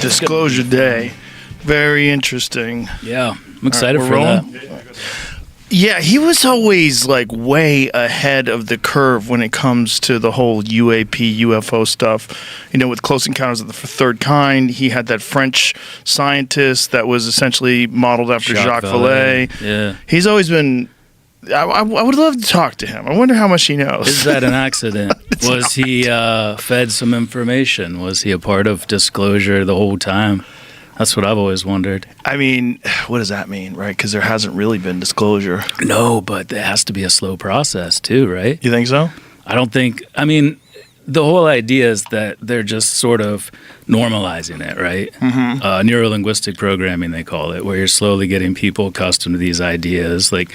Disclosure Day. Very interesting. Yeah, I'm excited for that. Yeah, he was always like way ahead of the curve when it comes to the whole UAP, UFO stuff. You know, with Close Encounters of the Third Kind, he had that French scientist that was essentially modeled after Jacques Vallée. Yeah. He's always been... I would love to talk to him. I wonder how much he knows. Is that an accident? Was he fed some information? Was he a part of Disclosure the whole time? That's what I've always wondered. I mean, what does that mean, right? Because there hasn't really been disclosure. No, but it has to be a slow process too, right? You think so? I don't think... I mean, the whole idea is that they're just sort of normalizing it, right? Mm-hmm. Neuro-linguistic programming, they call it, where you're slowly getting people accustomed to these ideas. Like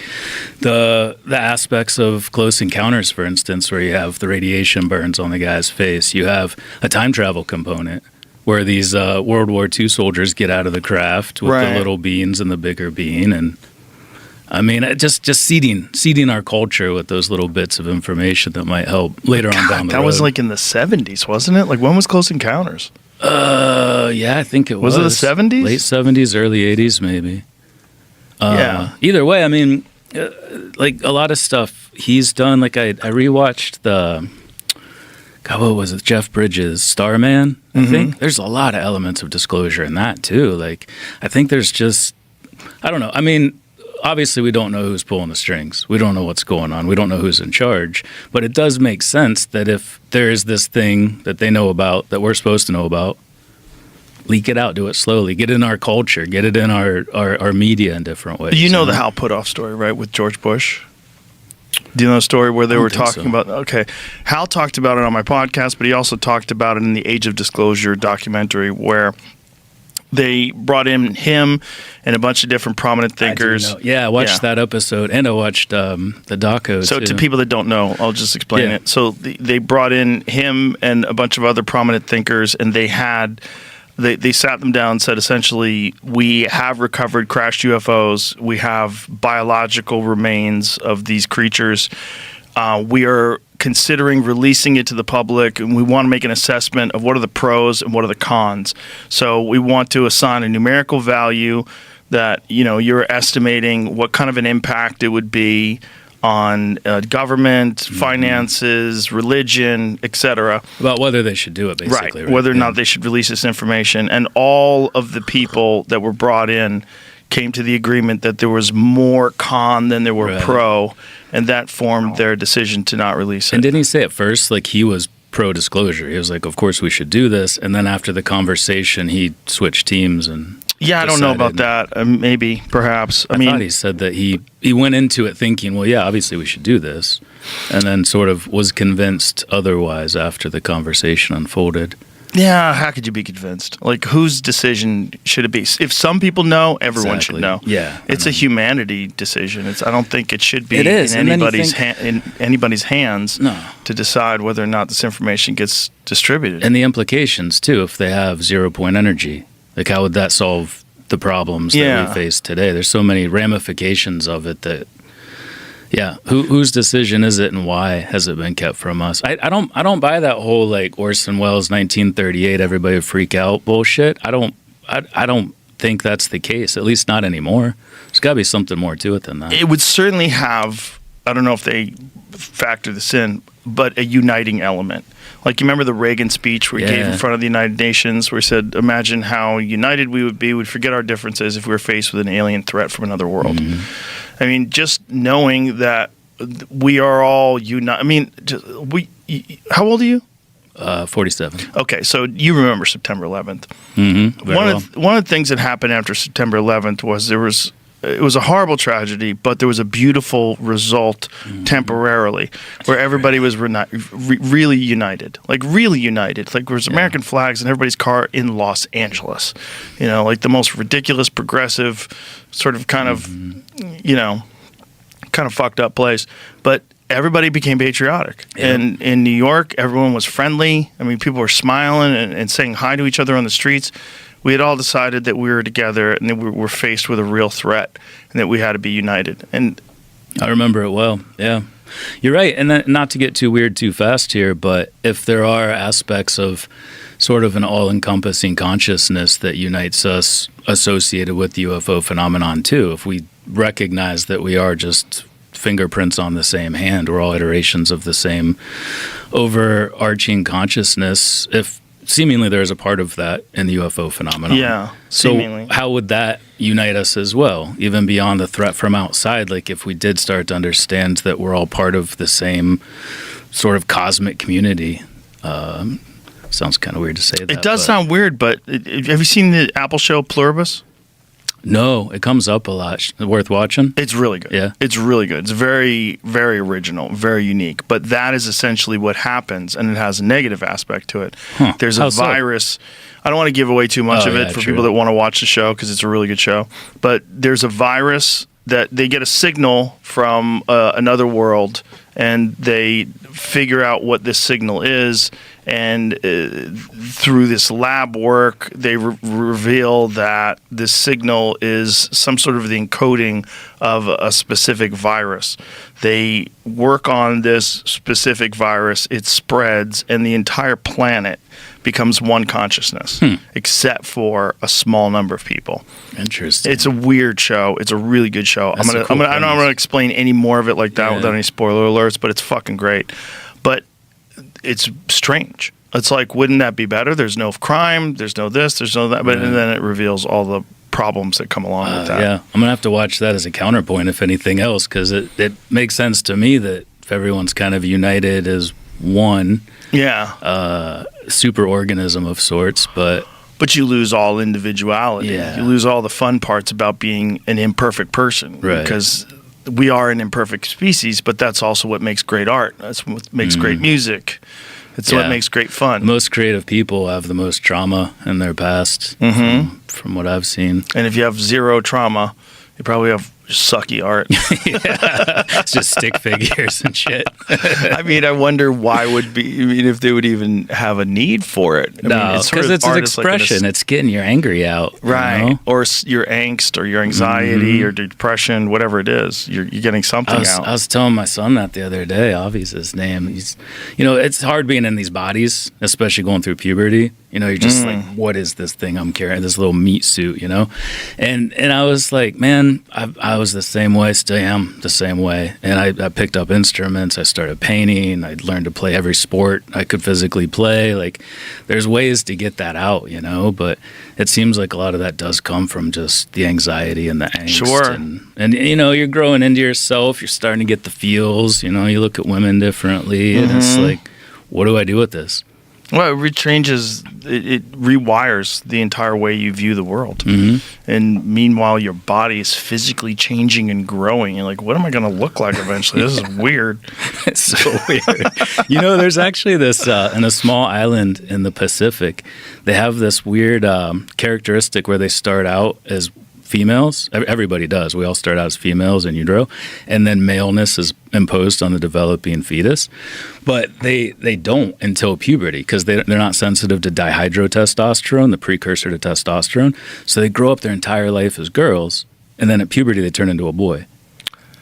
the aspects of Close Encounters, for instance, where you have the radiation burns on the guy's face. You have a time travel component where these World War II soldiers get out of the craft with the little beans and the bigger bean. And I mean, just seeding our culture with those little bits of information that might help later on down the road. That was like in the 70s, wasn't it? Like, when was Close Encounters? Yeah, I think it was. Was it the 70s? Late 70s, early 80s, maybe. Yeah. Either way, I mean, like a lot of stuff he's done. Like I rewatched what was it? Jeff Bridges' Starman, I think. There's a lot of elements of Disclosure in that, too. Like, I think there's just, I don't know. I mean, obviously we don't know who's pulling the strings. We don't know what's going on. We don't know who's in charge. But it does make sense that if there is this thing that they know about, that we're supposed to know about, leak it out, do it slowly, get it in our culture, get it in our media in different ways. You know the Hal Puthoff story, right, with George Bush? Do you know the story where they were talking about... Okay, Hal talked about it on my podcast, but he also talked about it in the Age of Disclosure documentary where they brought in him and a bunch of different prominent thinkers. I watched that episode, and I watched the doco, So too. To people that don't know, I'll just explain it. So they brought in him and a bunch of other prominent thinkers, and they had... They sat them down and said, essentially, we have recovered crashed UFOs. We have biological remains of these creatures. We are considering releasing it to the public, and we want to make an assessment of what are the pros and what are the cons. So we want to assign a numerical value that, you know, you're estimating what kind of an impact it would be on government, finances, religion, etc. About whether they should do it, basically. Right, whether or not they should release this information. And all of the people that were brought in came to the agreement that there was more con than there were pro, and that formed their decision to not release it. And didn't he say at first, like, he was pro-disclosure? He was like, of course we should do this. And then after the conversation, he switched teams and... Yeah, I don't know about that. Maybe, perhaps. I thought he said that he went into it thinking, well, yeah, obviously we should do this, and then sort of was convinced otherwise after the conversation unfolded. Yeah, how could you be convinced? Like, whose decision should it be? If some people know, everyone should know. Yeah, it's a humanity decision. I don't think it should be in anybody's hands to decide whether or not this information gets distributed. And the implications, too, if they have 0-point energy. Like, how would that solve the problems that we face today? There's so many ramifications of it that, whose decision is it and why has it been kept from us? I don't buy that whole, like, Orson Welles 1938, everybody would freak out bullshit. I don't think that's the case, at least not anymore. There's got to be something more to it than that. It would certainly have, I don't know if they factor this in, but a uniting element. Like, you remember the Rogan speech where he gave in front of the United Nations where he said, imagine how united we would be. We'd forget our differences if we were faced with an alien threat from another world. Mm-hmm. I mean, just knowing that we are all united. I mean, how old are you? 47. Okay, so you remember September 11th. Mm-hmm. One of the things that happened after September 11th was it was a horrible tragedy, but there was a beautiful result temporarily where everybody was really united. Like, really united. Like, there was American flags in everybody's car in Los Angeles. You know, like the most ridiculous, progressive, sort of kind of, you know, kind of fucked up place. But everybody became patriotic. Yeah. And in New York, everyone was friendly. I mean, people were smiling and saying hi to each other on the streets. We had all decided that we were together and that we were faced with a real threat and that we had to be united. And I remember it well. Yeah, you're right. And then, not to get too weird too fast here, but if there are aspects of sort of an all-encompassing consciousness that unites us associated with the UFO phenomenon too. If we recognize that we are just fingerprints on the same hand, we're all iterations of the same overarching consciousness, if seemingly there is a part of that in the UFO phenomenon. Yeah, so seemingly. how would that unite us as well, even beyond the threat from outside? Like if we did start to understand that we're all part of the same sort of cosmic community. Sounds kind of weird to say that. It does sound weird, but have you seen the Apple show Pluribus? No, it comes up a lot. Worth watching? It's really good. Yeah. It's really good. It's very, very original, very unique. But that is essentially what happens, and it has a negative aspect to it. Huh. There's a How so? virus. I don't want to give away too much of it for true. people that want to watch the show because it's a really good show. But there's a virus that they get a signal from another world, and they figure out what this signal is. And through this lab work, they reveal that this signal is some sort of the encoding of a specific virus. They work on this specific virus, it spreads, and the entire planet becomes one consciousness, except for a small number of people. Interesting. It's a weird show. It's a really good show. That's a cool I don't want to explain any more of it like that Yeah. without any spoiler alerts, but it's fucking great. But it's strange. It's like, wouldn't that be better? There's no crime, there's no this, there's no that, but and then it reveals all the problems that come along with that. Yeah, I'm gonna have to watch that as a counterpoint, if anything else, because it makes sense to me that if everyone's kind of united as one super organism of sorts, but you lose all individuality. Yeah. You lose all the fun parts about being an imperfect person, Right. because we are an imperfect species, but that's also what makes great art. That's what makes great music. It's what Yeah. makes great fun. the most creative people have the most trauma in their past, from what I've seen. And if you have zero trauma, you probably have sucky art. It's just stick figures and shit. I mean, I wonder if they would even have a need for it. I mean, No, sort because of it's an art is like expression. It's getting your angry out, you right. know? Or your angst or your anxiety or depression, whatever it is. You're getting something out. I was telling my son that the other day. Avi's his name. He's, it's hard being in these bodies, especially going through puberty. You're just like, what is this thing I'm carrying? This little meat suit, And I was like, man, I was the same way, still am the same way. And I picked up instruments. I started painting. I learned to play every sport I could physically play. Like, there's ways to get that out, But it seems like a lot of that does come from just the anxiety and the angst. Sure. And you're growing into yourself. You're starting to get the feels. You look at women differently, and it's like, what do I do with this? Well, it rechanges, it rewires the entire way you view the world. And meanwhile, your body is physically changing and growing. You're like, what am I going to look like eventually? This is weird. It's so weird. There's actually this, in a small island in the Pacific, they have this weird characteristic where they start out as females. Everybody does. We all start out as females in utero, and then maleness is imposed on the developing fetus. But they don't until puberty, because they're not sensitive to dihydrotestosterone, the precursor to testosterone. So they grow up their entire life as girls, and then at puberty they turn into a boy.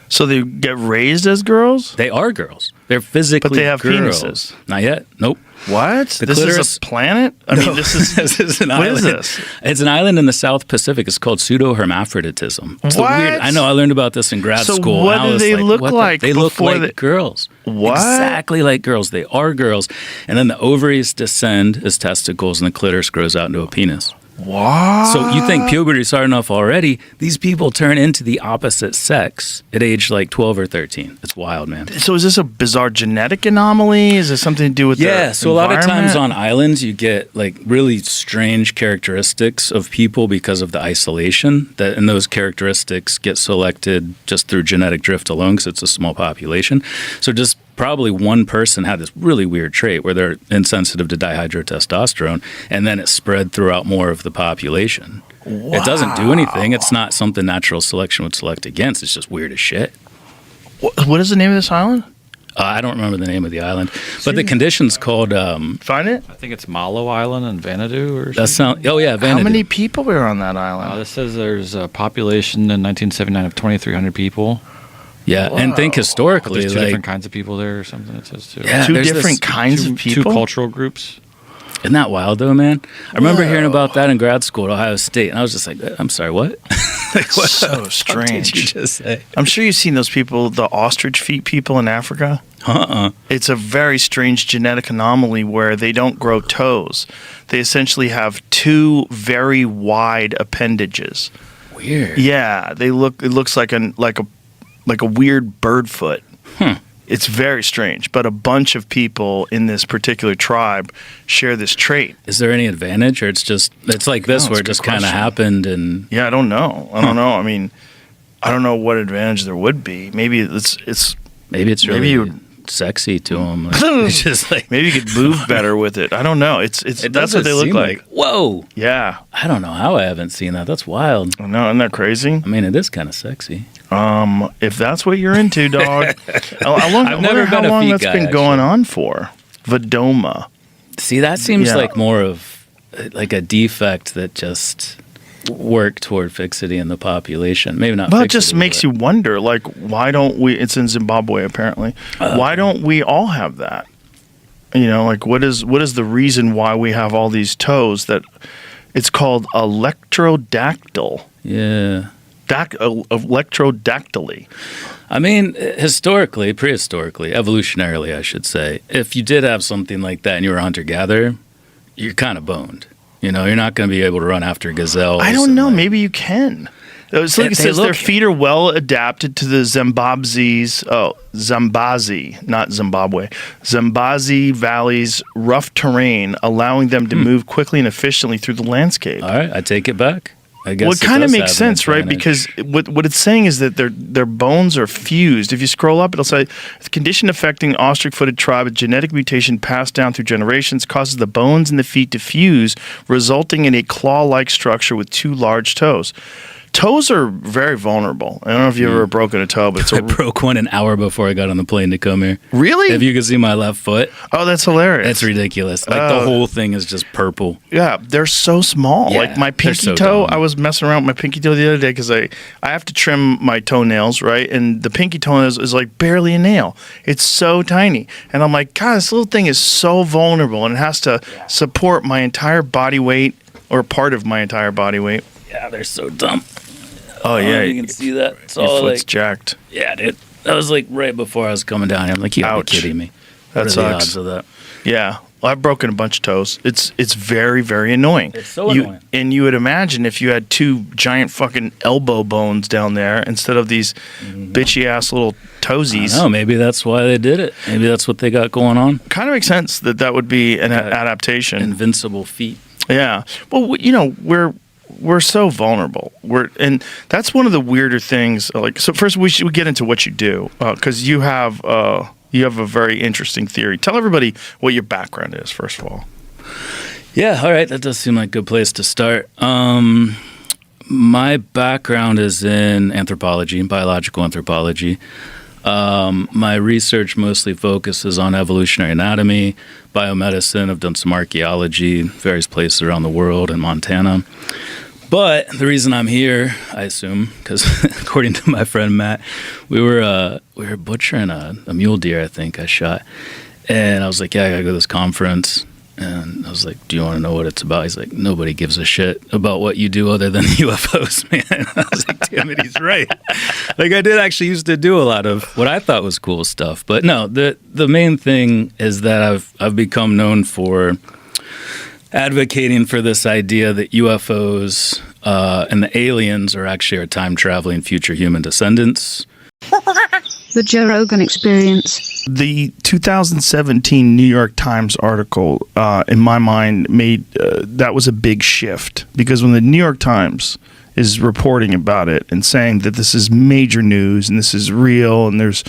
So they get raised as girls? They are girls. They're physically But they have girls. penises. Not yet. Nope. What? The This clitoris- is a planet? I mean, this is an what island. is this? It's an island in the South Pacific. It's called pseudohermaphroditism. It's What? I know. I learned about this in grad So school. what and I do was they look what the- like They look before like they- girls. What? Exactly like girls. They are girls. And then the ovaries descend as testicles, and the clitoris grows out into a penis. What? So you think puberty's hard enough already? These people turn into the opposite sex at age like 12 or 13. It's wild, man. So is this a bizarre genetic anomaly? Is it something to do with Yeah, the so a lot of times environment? on islands you get like really strange characteristics of people because of the isolation, and those characteristics get selected just through genetic drift alone because it's a small population. So just probably one person had this really weird trait where they're insensitive to dihydrotestosterone, and then it spread throughout more of the population. It doesn't do anything. It's not something natural selection would select against. It's just weird as shit. What is the name of this island? I don't remember the name of the island, but the condition's called... Find it? I think it's Malo Island in Vanuatu or that something. sound. Oh yeah, Vanuatu. How many people were on that island? This says there's a population in 1979 of 2,300 people. Yeah, and think historically, There's two like different kinds of people there or something, it says too. Yeah, Two there's different this- kinds of people? Two cultural groups. Isn't that wild, though, man? I remember hearing about that in grad school at Ohio State, and I was just like, I'm sorry, what? Like, what So the fuck strange. did you just say? I'm sure you've seen those people, the ostrich feet people in Africa. It's a very strange genetic anomaly where they don't grow toes. They essentially have two very wide appendages. Weird. Yeah, it looks like a weird bird foot. It's very strange, but a bunch of people in this particular tribe share this trait. Is there any advantage, or it's like this, where it just kind of happened? And Yeah, I don't know. I don't know. I mean, I don't know what advantage there would be. Maybe it's really sexy to them. It's just like, maybe you could move better with it. I don't know. It's that's what they look like. Whoa. Yeah. I don't know how I haven't seen that. That's wild. I know, isn't that crazy? I mean, it is kind of sexy. If that's what you're into, dog. I've never been how a long feet that's guy, been going actually. on for. Vadoma. See, that seems Yeah. like more of like a defect that just worked toward fixity in the population. Maybe not. Well, it just makes you wonder, like, why don't we? It's in Zimbabwe, apparently. Why don't we all have that? You know, like, what is the reason why we have all these toes? That it's called electrodactyl. Yeah. Electrodactyly. I mean, prehistorically, evolutionarily, I should say, if you did have something like that and you were a hunter-gatherer, you're kind of boned. You know, you're not going to be able to run after gazelles. I don't know. Maybe you can. It's like it says their look- feet are well adapted to the Zambazi, not Zimbabwe, Zambazi Valley's rough terrain, allowing them to move quickly and efficiently through the landscape. All right, I take it back. I guess Well, it kind of makes sense, right? Because what it's saying is that their bones are fused. If you scroll up, it'll say the condition affecting ostrich-footed tribe, a genetic mutation passed down through generations, causes the bones in the feet to fuse, resulting in a claw-like structure with two large toes. Toes are very vulnerable. I don't know if you've ever broken a toe, but it's I broke one an hour before I got on the plane to come here. Really? If you could see my left foot, Oh, that's hilarious. it's ridiculous. Like the whole thing is just purple. Yeah, they're so small. Yeah, like my they're pinky so toe, dumb. I was messing around with my pinky toe the other day because I have to trim my toenails, right? And the pinky toenails is like barely a nail. It's so tiny. And I'm like, God, this little thing is so vulnerable and it has to support my entire body weight or part of my entire body weight. Yeah, they're so dumb. Oh, yeah. You can see that. It's Your all foot's like, jacked. yeah, dude. That was like right before I was coming down here. I'm like, you gotta Ouch. be kidding me. That What are the sucks. odds of that? Yeah. Well, I've broken a bunch of toes. It's very, very annoying. It's so annoying. And you would imagine if you had two giant fucking elbow bones down there instead of these bitchy ass little toesies. No, maybe that's why they did it. Maybe that's what they got going on. Kind of makes sense that would be an adaptation. Invincible feet. Yeah. Well, you know, we're so vulnerable. And that's one of the weirder things. Like, so first we should get into what you do because you have a very interesting theory. Tell everybody what your background is first of all. Yeah, all right. That does seem like a good place to start. My background is in anthropology, biological anthropology. My research mostly focuses on evolutionary anatomy, biomedicine. I've done some archaeology, various places around the world, in Montana. But the reason I'm here, I assume, because according to my friend Matt, we were butchering a mule deer, I think I shot. And I was like, yeah, I got to go to this conference. And I was like, do you want to know what it's about? He's like, nobody gives a shit about what you do other than UFOs, man. I was like, damn it, he's right. Like, I did actually used to do a lot of what I thought was cool stuff. But no, the main thing is that I've become known for advocating for this idea that UFOs and the aliens are actually our time-traveling future human descendants. The Joe Rogan Experience. The 2017 New York Times article, in my mind, made that was a big shift because when the New York Times is reporting about it and saying that this is major news and this is real and there's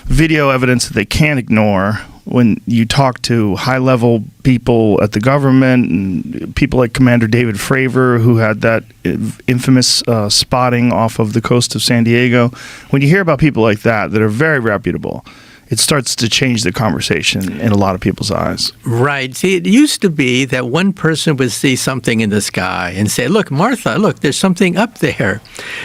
video evidence that they can't ignore, when you talk to high-level people at the government and people like Commander David Fravor, who had that infamous spotting off of the coast of San Diego, when you hear about people like that are very reputable, it starts to change the conversation in a lot of people's eyes. Right. See, it used to be that one person would see something in the sky and say, look, Martha, look, there's something up there.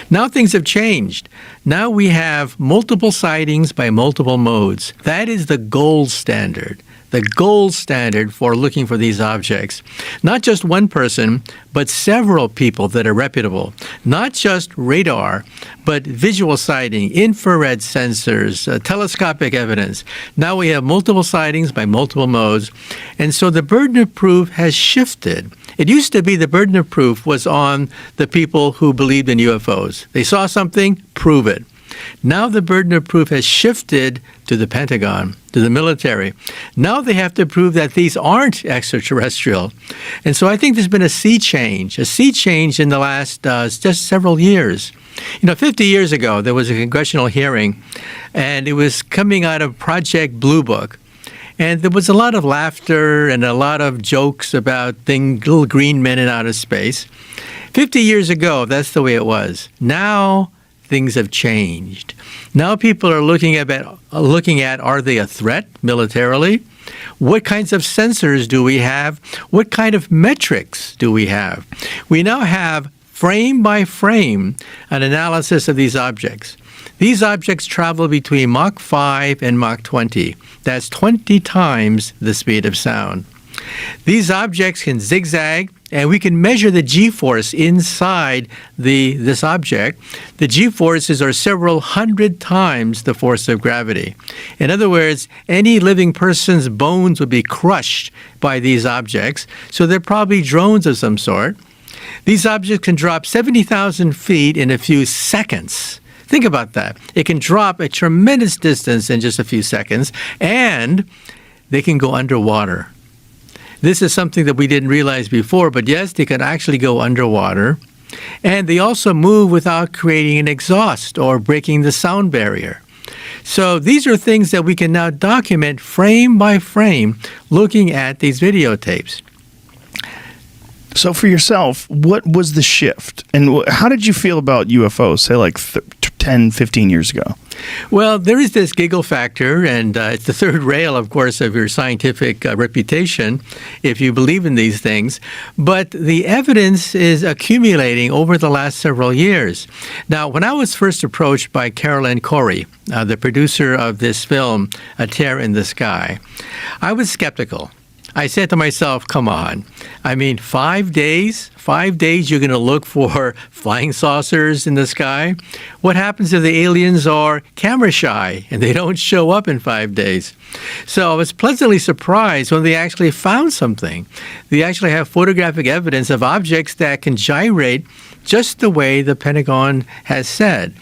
Now things have changed. Now we have multiple sightings by multiple modes. That is the gold standard. the gold standard for looking for these objects. Not just one person, but several people that are reputable. Not just radar, but visual sighting, infrared sensors, telescopic evidence. Now we have multiple sightings by multiple modes. And so the burden of proof has shifted. It used to be the burden of proof was on the people who believed in UFOs. They saw something, prove it. Now the burden of proof has shifted to the Pentagon, to the military. Now they have to prove that these aren't extraterrestrial. And so I think there's been a sea change in the last just several years. 50 years ago, there was a congressional hearing, and it was coming out of Project Blue Book. And there was a lot of laughter and a lot of jokes about little green men in outer space. 50 years ago, that's the way it was. Now things have changed. Now people are looking at are they a threat militarily? What kinds of sensors do we have? What kind of metrics do we have? We now have frame by frame an analysis of these objects. These objects travel between Mach 5 and Mach 20. That's 20 times the speed of sound. These objects can zigzag, and we can measure the G-force inside this object. The G-forces are several hundred times the force of gravity. In other words, any living person's bones would be crushed by these objects, so they're probably drones of some sort. These objects can drop 70,000 feet in a few seconds. Think about that. It can drop a tremendous distance in just a few seconds, and they can go underwater. This is something that we didn't realize before, but yes, they can actually go underwater. And they also move without creating an exhaust or breaking the sound barrier. So these are things that we can now document frame by frame looking at these videotapes. So for yourself, what was the shift? And how did you feel about UFOs, say like 10, 15 years ago? Well, there is this giggle factor, and it's the third rail, of course, of your scientific reputation, if you believe in these things. But the evidence is accumulating over the last several years. Now, when I was first approached by Carolyn Corey, the producer of this film, A Tear in the Sky, I was skeptical. I said to myself, come on. I mean, 5 days? 5 days you're going to look for flying saucers in the sky? What happens if the aliens are camera shy and they don't show up in 5 days? So I was pleasantly surprised when they actually found something. They actually have photographic evidence of objects that can gyrate just the way the Pentagon has said.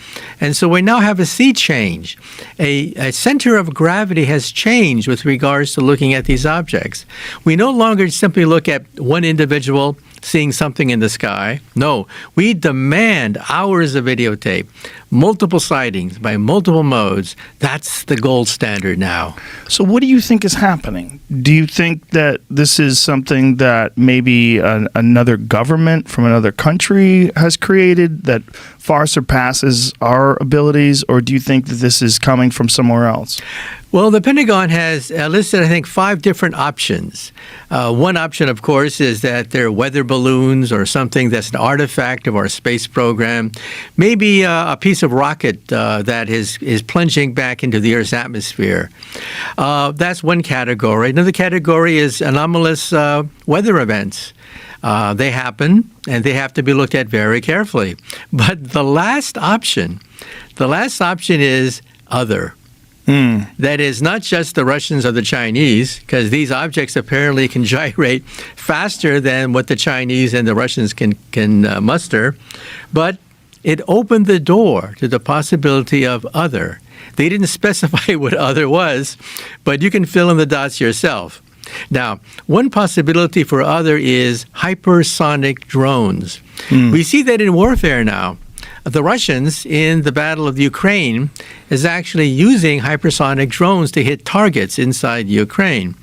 And so we now have a sea change. A center of gravity has changed with regards to looking at these objects. We no longer simply look at one individual seeing something in the sky. No, we demand hours of videotape, multiple sightings by multiple modes. That's the gold standard now. So what do you think is happening? Do you think that this is something that maybe another government from another country has created that far surpasses our abilities, or do you think that this is coming from somewhere else? Well, the Pentagon has listed, I think, 5 different options. One option, of course, is that they're weather balloons or something that's an artifact of our space program. Maybe a piece of rocket that is plunging back into the Earth's atmosphere. That's one category. Another category is anomalous weather events. They happen, and they have to be looked at very carefully. But the last option is other. That is not just the Russians or the Chinese, because these objects apparently can gyrate faster than what the Chinese and the Russians can muster, but it opened the door to the possibility of other. They didn't specify what other was, but you can fill in the dots yourself. Now, one possibility for other is hypersonic drones. We see that in warfare now. The Russians, in the Battle of Ukraine, is actually using hypersonic drones to hit targets inside Ukraine.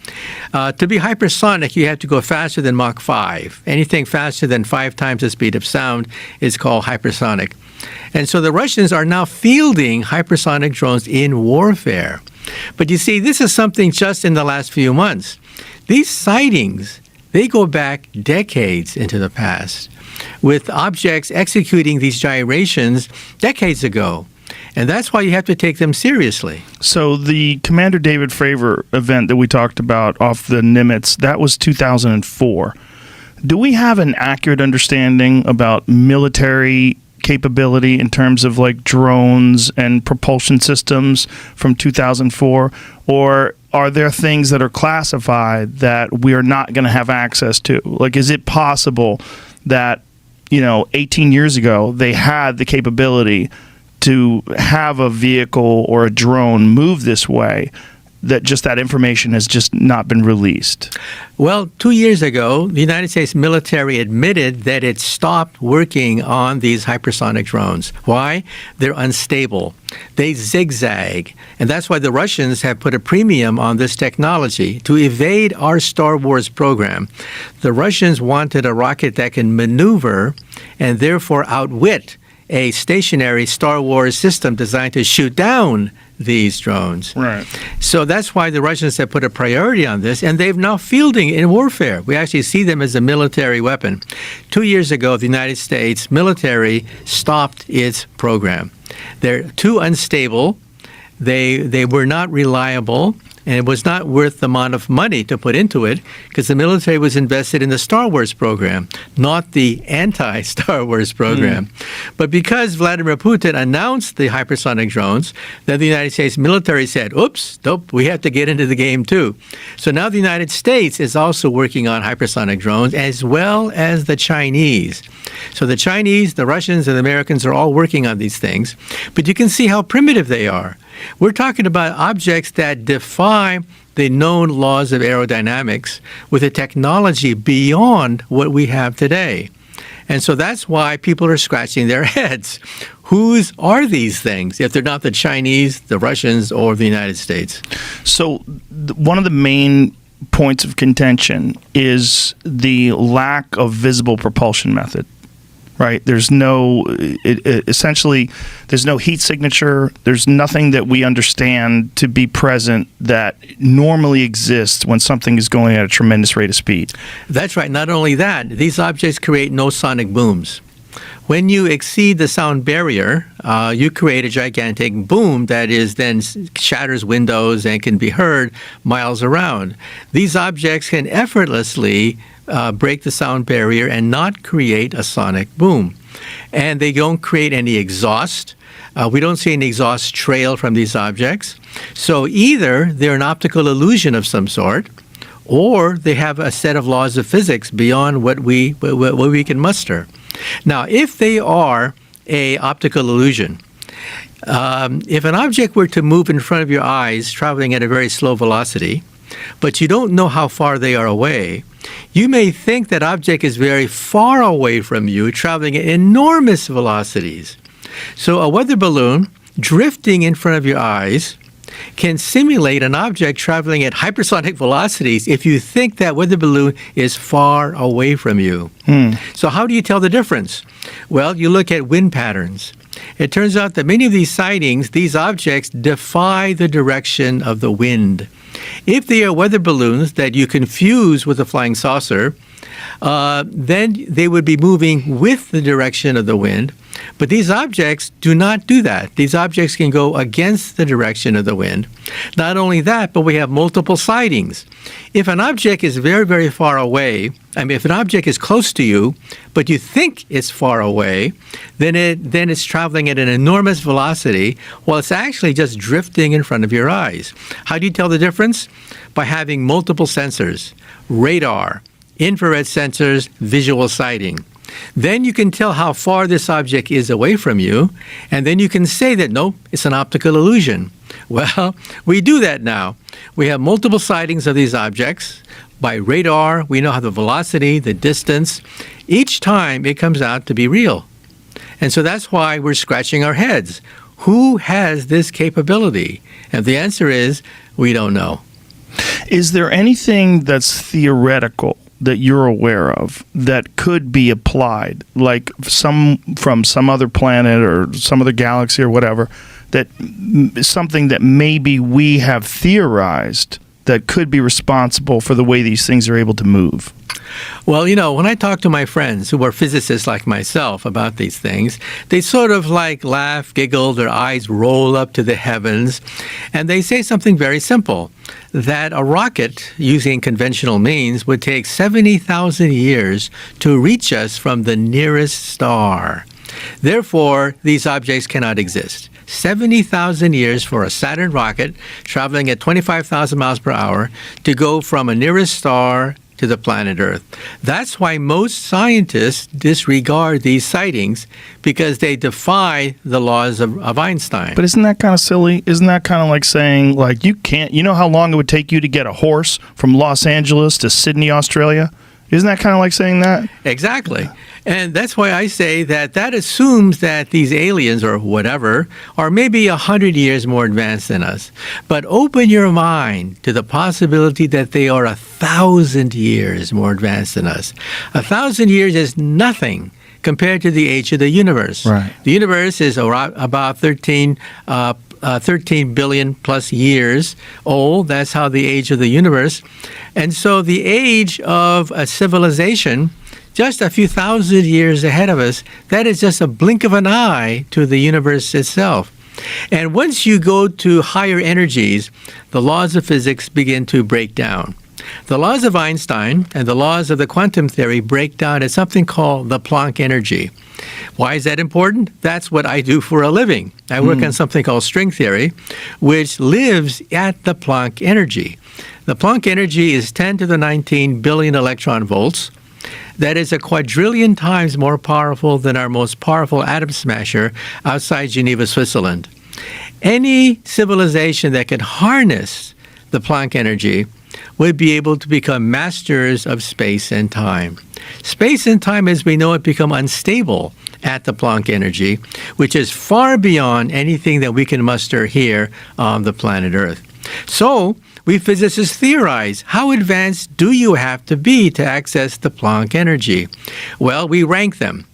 To be hypersonic, you have to go faster than Mach 5. Anything faster than 5 times the speed of sound is called hypersonic. And so the Russians are now fielding hypersonic drones in warfare. But you see, this is something just in the last few months. These sightings, they go back decades into the past, with objects executing these gyrations decades ago. And that's why you have to take them seriously. So the Commander David Fravor event that we talked about off the Nimitz, that was 2004. Do we have an accurate understanding about military capability in terms of like drones and propulsion systems from 2004? Or are there things that are classified that we are not going to have access to? Like, is it possible that, 18 years ago, they had the capability to have a vehicle or a drone move this way, that information has just not been released? Well, 2 years ago, the United States military admitted that it stopped working on these hypersonic drones. Why? They're unstable. They zigzag. And that's why the Russians have put a premium on this technology. To evade our Star Wars program, the Russians wanted a rocket that can maneuver and therefore outwit a stationary Star Wars system designed to shoot down these drones. Right. So that's why the Russians have put a priority on this, and they've now fielding in warfare. We actually see them as a military weapon. 2 years ago, the United States military stopped its program. They're too unstable. They were not reliable, and it was not worth the amount of money to put into it because the military was invested in the Star Wars program, not the anti-Star Wars program. But because Vladimir Putin announced the hypersonic drones, then the United States military said, oops, nope, we have to get into the game too. So now the United States is also working on hypersonic drones as well as the Chinese. So the Chinese, the Russians, and the Americans are all working on these things. But you can see how primitive they are. We're talking about objects that defy the known laws of aerodynamics with a technology beyond what we have today. And so that's why people are scratching their heads. Whose are these things if they're not the Chinese, the Russians, or the United States? So one of the main points of contention is the lack of visible propulsion method. Right. There's essentially there's no heat signature. There's nothing that we understand to be present that normally exists when something is going at a tremendous rate of speed. That's right. Not only that, these objects create no sonic booms. When you exceed the sound barrier, you create a gigantic boom that is then shatters windows and can be heard miles around. These objects can effortlessly break the sound barrier and not create a sonic boom. And they don't create any exhaust. We don't see an exhaust trail from these objects. So either they're an optical illusion of some sort, or they have a set of laws of physics beyond what we can muster. Now, if they are an optical illusion, if an object were to move in front of your eyes, traveling at a very slow velocity, but you don't know how far they are away, you may think that object is very far away from you, traveling at enormous velocities. So a weather balloon drifting in front of your eyes can simulate an object traveling at hypersonic velocities if you think that weather balloon is far away from you. So how do you tell the difference? Well, you look at wind patterns. It turns out that many of these sightings, these objects defy the direction of the wind. If they are weather balloons that you confuse with a flying saucer, then they would be moving with the direction of the wind. But these objects do not do that. These objects can go against the direction of the wind. Not only that, but we have multiple sightings. If an object is very, very far away, if an object is close to you, but you think it's far away, then it's traveling at an enormous velocity while it's actually just drifting in front of your eyes. How do you tell the difference? By having multiple sensors, radar, infrared sensors, visual sighting. Then you can tell how far this object is away from you, and then you can say that, no, it's an optical illusion. Well, we do that now. We have multiple sightings of these objects. By radar, we know how the velocity, the distance. Each time it comes out to be real. And so that's why we're scratching our heads. Who has this capability? And the answer is, we don't know. Is there anything that's theoretical that you're aware of that could be applied, like from some other planet or some other galaxy or whatever, that something that maybe we have theorized that could be responsible for the way these things are able to move? Well, when I talk to my friends who are physicists like myself about these things, they sort of like laugh, giggle, their eyes roll up to the heavens, and they say something very simple, that a rocket using conventional means would take 70,000 years to reach us from the nearest star. Therefore, these objects cannot exist. 70,000 years for a Saturn rocket traveling at 25,000 miles per hour to go from a nearest star to the planet Earth. That's why most scientists disregard these sightings, because they defy the laws of Einstein. But isn't that kind of silly? Isn't that kind of like saying, like, you know how long it would take you to get a horse from Los Angeles to Sydney, Australia? Isn't that kind of like saying that? Exactly. And that's why I say that assumes that these aliens or whatever are maybe 100 years more advanced than us. But open your mind to the possibility that they are 1,000 years more advanced than us. 1,000 years is nothing compared to the age of the universe. Right. The universe is about 13 billion plus years old. That's how the age of the universe. And so the age of a civilization, just a few thousand years ahead of us, that is just a blink of an eye to the universe itself. And once you go to higher energies, the laws of physics begin to break down. The laws of Einstein and the laws of the quantum theory break down at something called the Planck energy. Why is that important? That's what I do for a living. I work on something called string theory, which lives at the Planck energy. The Planck energy is 10 to the 19 billion electron volts. That is a quadrillion times more powerful than our most powerful atom smasher outside Geneva, Switzerland. Any civilization that could harness the Planck energy would be able to become masters of space and time. Space and time as we know it become unstable at the Planck energy, which is far beyond anything that we can muster here on the planet Earth. So, we physicists theorize, how advanced do you have to be to access the Planck energy? Well, we rank them.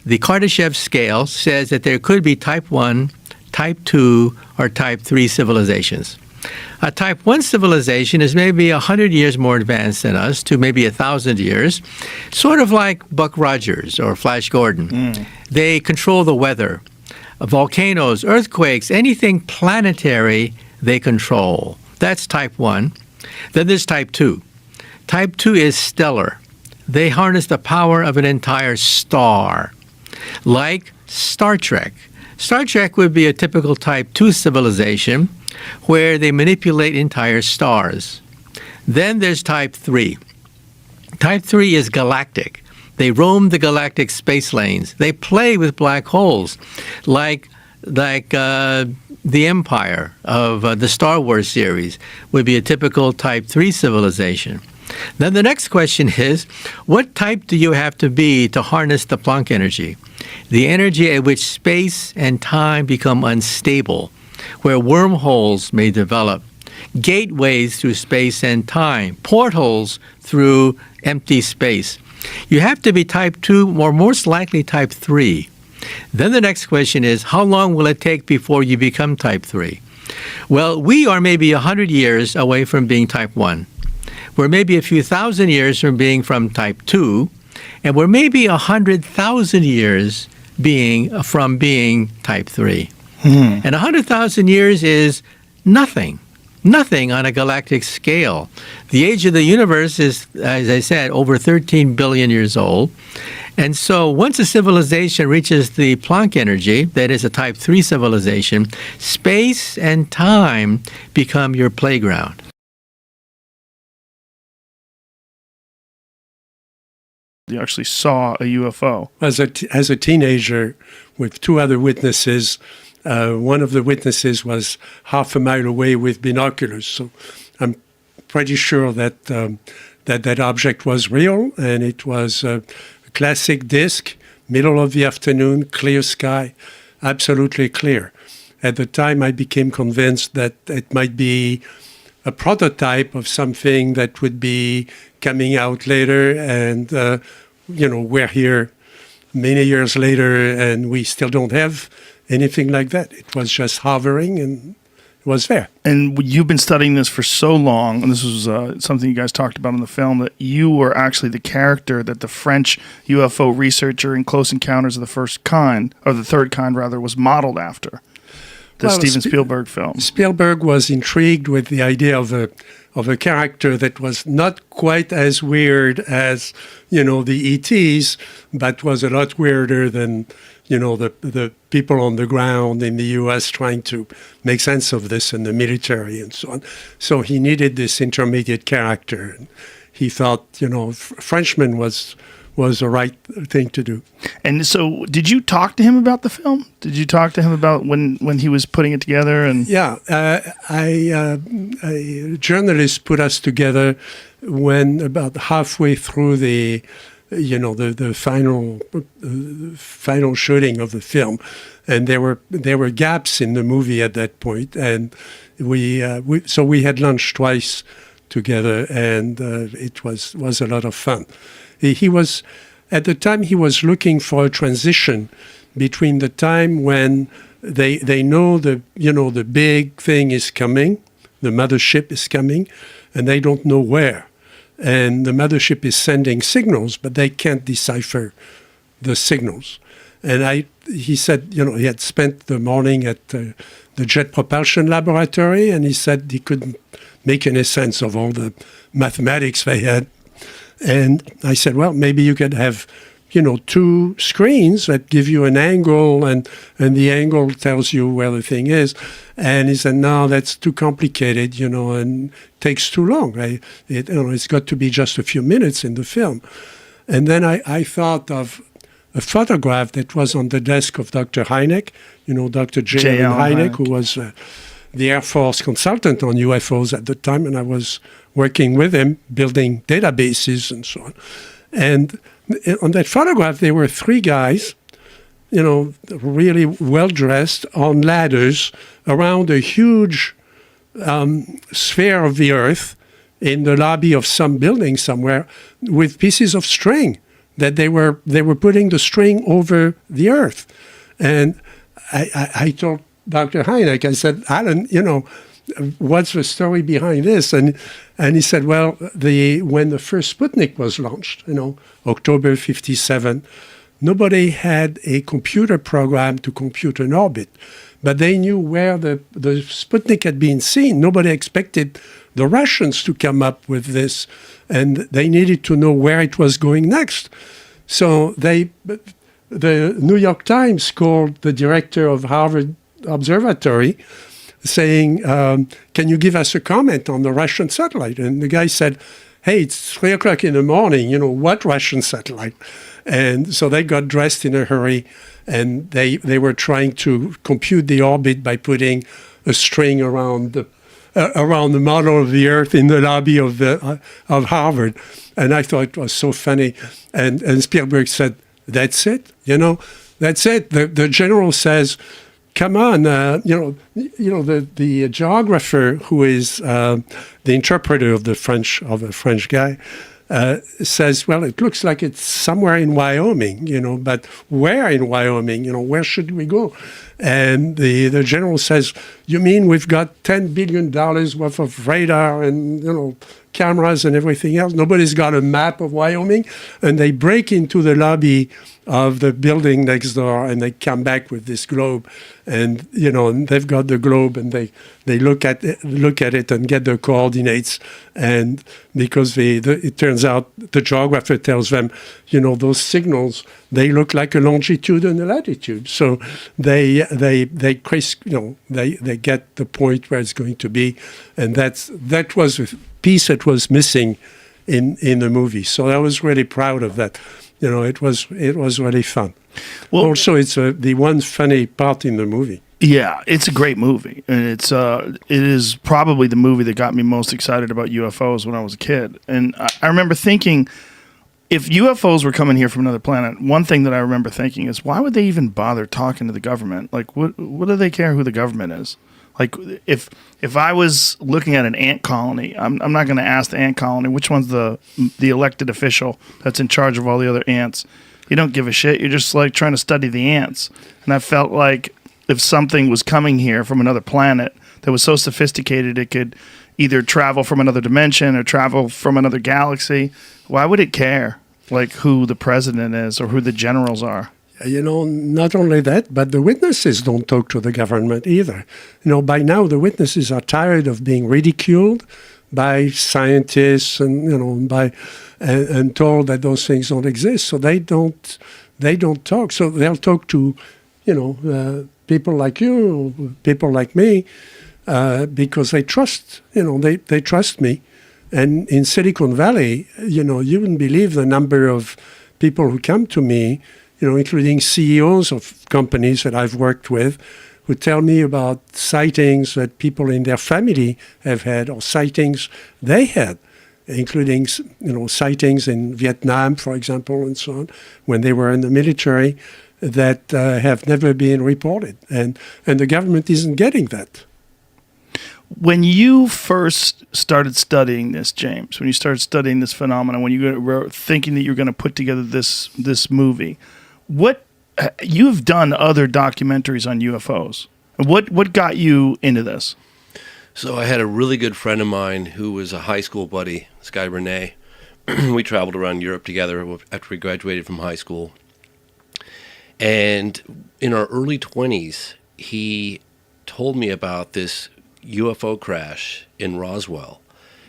The Kardashev scale says that there could be type 1, type 2, or type 3 civilizations. A type 1 civilization is maybe 100 years more advanced than us, to maybe 1,000 years, sort of like Buck Rogers or Flash Gordon. They control the weather. Volcanoes, earthquakes, anything planetary, they control. That's type 1. Then there's type 2. Type 2 is stellar. They harness the power of an entire star, like Star Trek. Star Trek would be a typical type 2 civilization where they manipulate entire stars. Then there's type 3. Type 3 is galactic. They roam the galactic space lanes. They play with black holes, like the Empire of the Star Wars series would be a typical type 3 civilization. Then the next question is, what type do you have to be to harness the Planck energy? The energy at which space and time become unstable, where wormholes may develop, gateways through space and time, portals through empty space. You have to be type 2 or most likely type 3. Then the next question is, how long will it take before you become type 3? Well, we are maybe 100 years away from being type 1. We're maybe a few thousand years from being type 2, and we're maybe 100,000 years from being type 3. And 100,000 years is nothing on a galactic scale. The age of the universe is, as I said, over 13 billion years old. And so once a civilization reaches the Planck energy, that is a type 3 civilization, space and time become your playground. You actually saw a UFO. As a teenager with two other witnesses, one of the witnesses was half a mile away with binoculars. So I'm pretty sure that that object was real, and it was a classic disk, middle of the afternoon, clear sky, absolutely clear. At the time, I became convinced that it might be a prototype of something that would be coming out later, and we're here many years later, and we still don't have anything like that. It was just hovering, and was there. And you've been studying this for so long, and this was something you guys talked about in the film, that you were actually the character that the French UFO researcher in Close Encounters of the First Kind, or the Third Kind rather, was modeled after. The Steven Spielberg film. Spielberg was intrigued with the idea of a character that was not quite as weird as, the ETs, but was a lot weirder than, the people on the ground in the U.S. trying to make sense of this in the military and so on. So he needed this intermediate character. And he thought, Frenchman was the right thing to do. And so did you talk to him about the film? Did you talk to him about when he was putting it together? And yeah, a journalist put us together when about halfway through the final shooting of the film, and there were gaps in the movie at that point, and we had lunch twice together, and it was a lot of fun. He was, at the time, he was looking for a transition between the time when they know the big thing is coming, the mothership is coming, and they don't know where. And the mothership is sending signals, but they can't decipher the signals. And he said, he had spent the morning at the Jet Propulsion Laboratory, and he said he couldn't make any sense of all the mathematics they had. And I said, well, maybe you could have, two screens that give you an angle, and the angle tells you where the thing is. And he said, no, that's too complicated, and takes too long. It's got to be just a few minutes in the film. And then I thought of a photograph that was on the desk of Dr. Hynek, Dr. J. Allen Hynek, who was the Air Force consultant on UFOs at the time, and I was working with him, building databases and so on. And on that photograph, there were three guys, really well-dressed on ladders around a huge sphere of the earth in the lobby of some building somewhere with pieces of string that they were putting the string over the earth. And I told Dr. Hynek, I said, Alan, what's the story behind this? And he said, well, when the first Sputnik was launched, October 57, nobody had a computer program to compute an orbit, but they knew where the Sputnik had been seen. Nobody expected the Russians to come up with this, and they needed to know where it was going next. So the New York Times called the director of Harvard Observatory saying, can you give us a comment on the Russian satellite? And the guy said, hey, it's 3 o'clock in the morning, what Russian satellite? And so they got dressed in a hurry, and they were trying to compute the orbit by putting a string around the model of the Earth in the lobby of Harvard. And I thought it was so funny. And Spielberg said, that's it, that's it. The general says, come on, the geographer who is the interpreter of a French guy says, well, it looks like it's somewhere in Wyoming, but where in Wyoming? Where should we go? And the general says, you mean we've got $10 billion worth of radar and, cameras and everything else? Nobody's got a map of Wyoming? And they break into the lobby of the building next door, and they come back with this globe, and and they've got the globe, and they look at it and get the coordinates, and because it turns out the geographer tells them, those signals, they look like a longitude and a latitude, so they get the point where it's going to be, and that was a piece that was missing in the movie. So I was really proud of that. It was really fun. Well, also, it's the one funny part in the movie. Yeah, it's a great movie, and it is probably the movie that got me most excited about UFOs when I was a kid. And I remember thinking, if UFOs were coming here from another planet, one thing that I remember thinking is, why would they even bother talking to the government? Like, what do they care who the government is? Like, if I was looking at an ant colony, I'm not going to ask the ant colony which one's the elected official that's in charge of all the other ants. You don't give a shit. You're just like trying to study the ants. And I felt like if something was coming here from another planet that was so sophisticated it could either travel from another dimension or travel from another galaxy, why would it care, like, who the president is or who the generals are? Not only that, but the witnesses don't talk to the government either. By now the witnesses are tired of being ridiculed by scientists and and told that those things don't exist. So they don't talk. So they'll talk to people like you, people like me, because they trust. They trust me. And in Silicon Valley, you wouldn't believe the number of people who come to me, including CEOs of companies that I've worked with, who tell me about sightings that people in their family have had or sightings they had, including, sightings in Vietnam, for example, and so on, when they were in the military, that have never been reported. And the government isn't getting that. When you first started studying this, James, when you started studying this phenomenon, when you were thinking that you were going to put together this movie, you've done other documentaries on UFOs. What got you into this? So I had a really good friend of mine who was a high school buddy, this guy Rene. We traveled around Europe together after we graduated from high school. And in our early 20s, he told me about this UFO crash in Roswell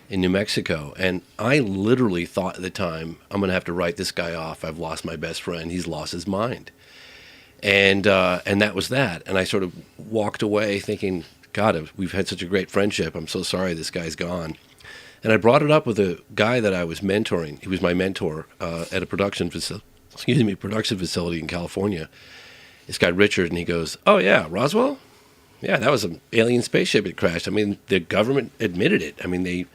in New Mexico. And I literally thought at the time, I'm going to have to write this guy off. I've lost my best friend. He's lost his mind. And that was that. And I sort of walked away thinking, God, we've had such a great friendship. I'm so sorry this guy's gone. And I brought it up with a guy that I was mentoring. He was my mentor at a production facility in California. This guy Richard, and he goes, "Oh yeah, Roswell? Yeah, that was an alien spaceship that crashed. I mean, the government admitted it. I mean,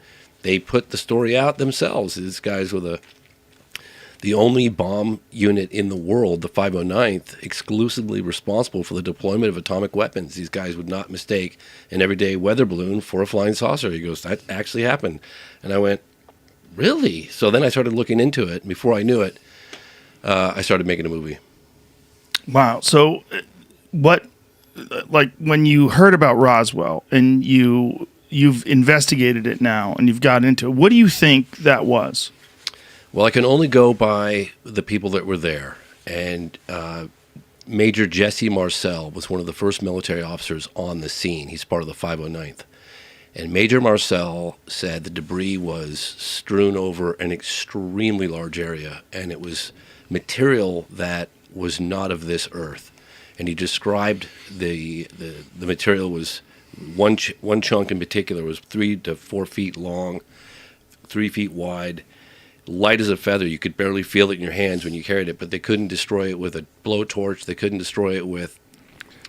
they put the story out themselves. These guys were the only bomb unit in the world, the 509th, exclusively responsible for the deployment of atomic weapons. These guys would not mistake an everyday weather balloon for a flying saucer." He goes, "That actually happened." And I went, "Really?" So then I started looking into it. And before I knew it, I started making a movie. Wow. So when you heard about Roswell and you've investigated it now and you've got into it, what do you think that was? Well, I can only go by the people that were there. And Major Jesse Marcel was one of the first military officers on the scene. He's part of the 509th. And Major Marcel said the debris was strewn over an extremely large area, and it was material that was not of this earth. And he described the material was one chunk in particular was 3 to 4 feet long, 3 feet wide, light as a feather. You could barely feel it in your hands when you carried it, but they couldn't destroy it with a blowtorch. They couldn't destroy it with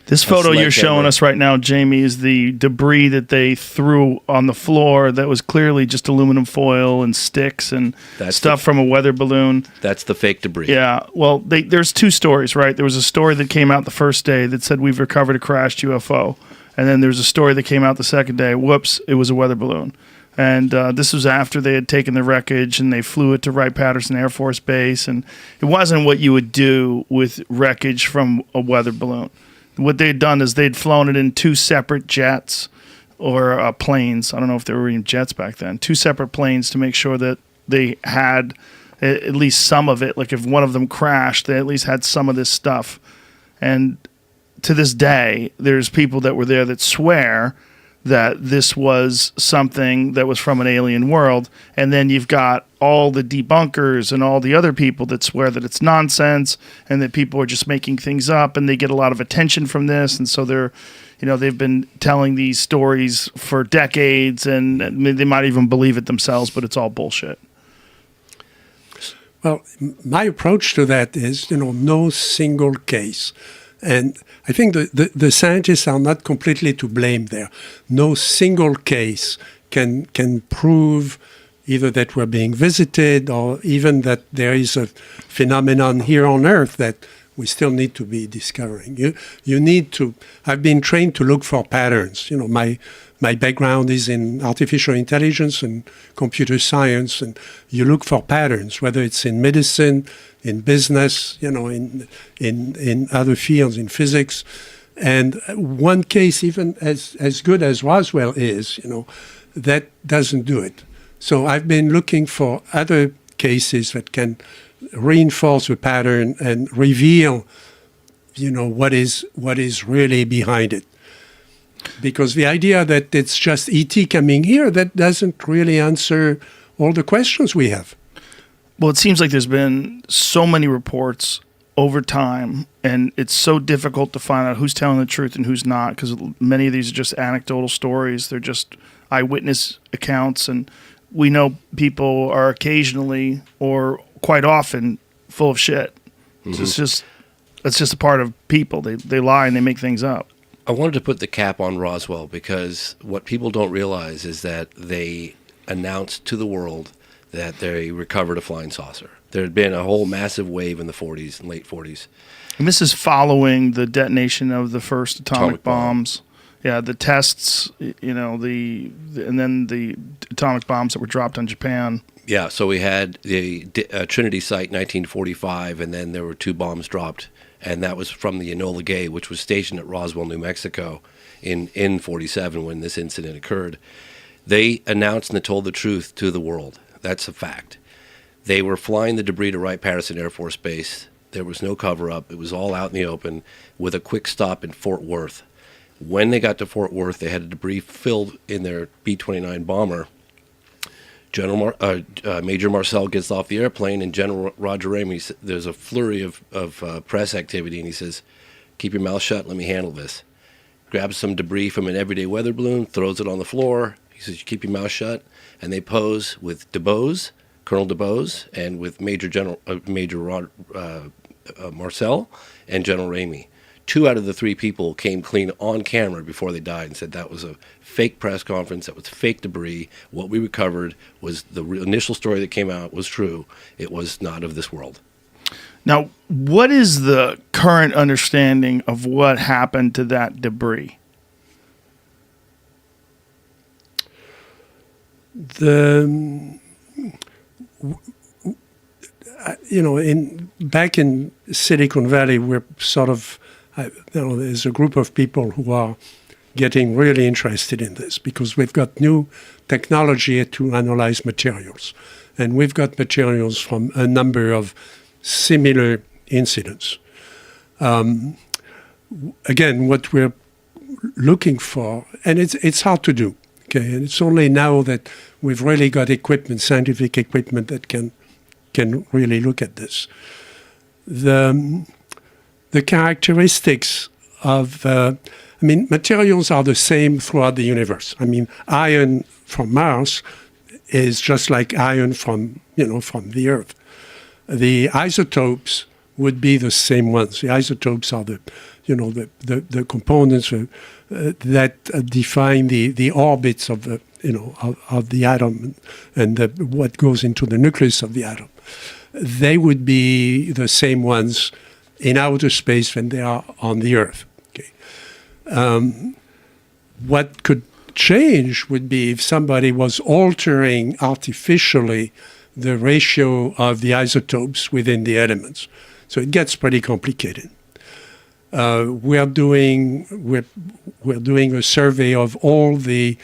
this photo you're showing us right now, Jamie, is the debris that they threw on the floor that was clearly just aluminum foil and sticks and stuff from a weather balloon. That's the fake debris. Yeah. Well, there's two stories, right? There was a story that came out the first day that said we've recovered a crashed UFO. And then there's a story that came out the second day. Whoops, it was a weather balloon. And this was after they had taken the wreckage and they flew it to Wright-Patterson Air Force Base. And it wasn't what you would do with wreckage from a weather balloon. What they'd done is they'd flown it in two separate jets or planes. I don't know if there were even jets back then. Two separate planes to make sure that they had at least some of it. Like if one of them crashed, they at least had some of this stuff. And to this day, there's people that were there that swear that this was something that was from an alien world. And then you've got all the debunkers and all the other people that swear that it's nonsense and that people are just making things up, and they get a lot of attention from this. And so they've been telling these stories for decades, and they might even believe it themselves, but it's all bullshit. Well, my approach to that is, no single case. And I think the scientists are not completely to blame there. No single case can prove either that we're being visited or even that there is a phenomenon here on Earth that we still need to be discovering. You need to. I've been trained to look for patterns. My background is in artificial intelligence and computer science, and you look for patterns, whether it's in medicine, in business, in other fields, in physics. And one case, even as good as Roswell is, that doesn't do it. So I've been looking for other cases that can reinforce the pattern and reveal, what is really behind it. Because the idea that it's just ET coming here, that doesn't really answer all the questions we have. Well, it seems like there's been so many reports over time, and it's so difficult to find out who's telling the truth and who's not, because many of these are just anecdotal stories. They're just eyewitness accounts, and we know people are occasionally or quite often full of shit. Mm-hmm. It's just a part of people. They lie and they make things up. I wanted to put the cap on Roswell because what people don't realize is that they announced to the world that they recovered a flying saucer. There had been a whole massive wave in the 40s and late 40s. And this is following the detonation of the first atomic bombs. Yeah, the tests, and then the atomic bombs that were dropped on Japan. Yeah, so we had the Trinity site in 1945, and then there were 2 bombs dropped, and that was from the Enola Gay, which was stationed at Roswell, New Mexico in 47 when this incident occurred. They announced and told the truth to the world. That's a fact. They were flying the debris to Wright-Patterson Air Force Base. There was no cover-up. It was all out in the open with a quick stop in Fort Worth. When they got to Fort Worth, they had a debris filled in their B-29 bomber. Major Marcel gets off the airplane, and General Roger Ramey, there's a flurry of press activity, and he says, "Keep your mouth shut, let me handle this." Grabs some debris from an everyday weather balloon, throws it on the floor. He says, "You keep your mouth shut." And they pose with DuBose, Colonel DuBose, and with Major Marcel and General Ramey. 2 out of the 3 people came clean on camera before they died and said that was a fake press conference, that was fake debris. What we recovered was the initial story that came out was true. It was not of this world. Now, what is the current understanding of what happened to that debris? Back in Silicon Valley, we're sort of, there's a group of people who are getting really interested in this because we've got new technology to analyze materials. And we've got materials from a number of similar incidents. Again, what we're looking for, and it's hard to do, okay? And it's only now that we've really got equipment, scientific equipment that can really look at this. The characteristics of, materials are the same throughout the universe. Iron from Mars is just like iron from the Earth. The isotopes would be the same ones. The isotopes are the components that define the orbits of the atom and what goes into the nucleus of the atom. They would be the same ones in outer space when they are on the Earth. Okay. What could change would be if somebody was altering artificially the ratio of the isotopes within the elements. So it gets pretty complicated. We're doing a survey of all the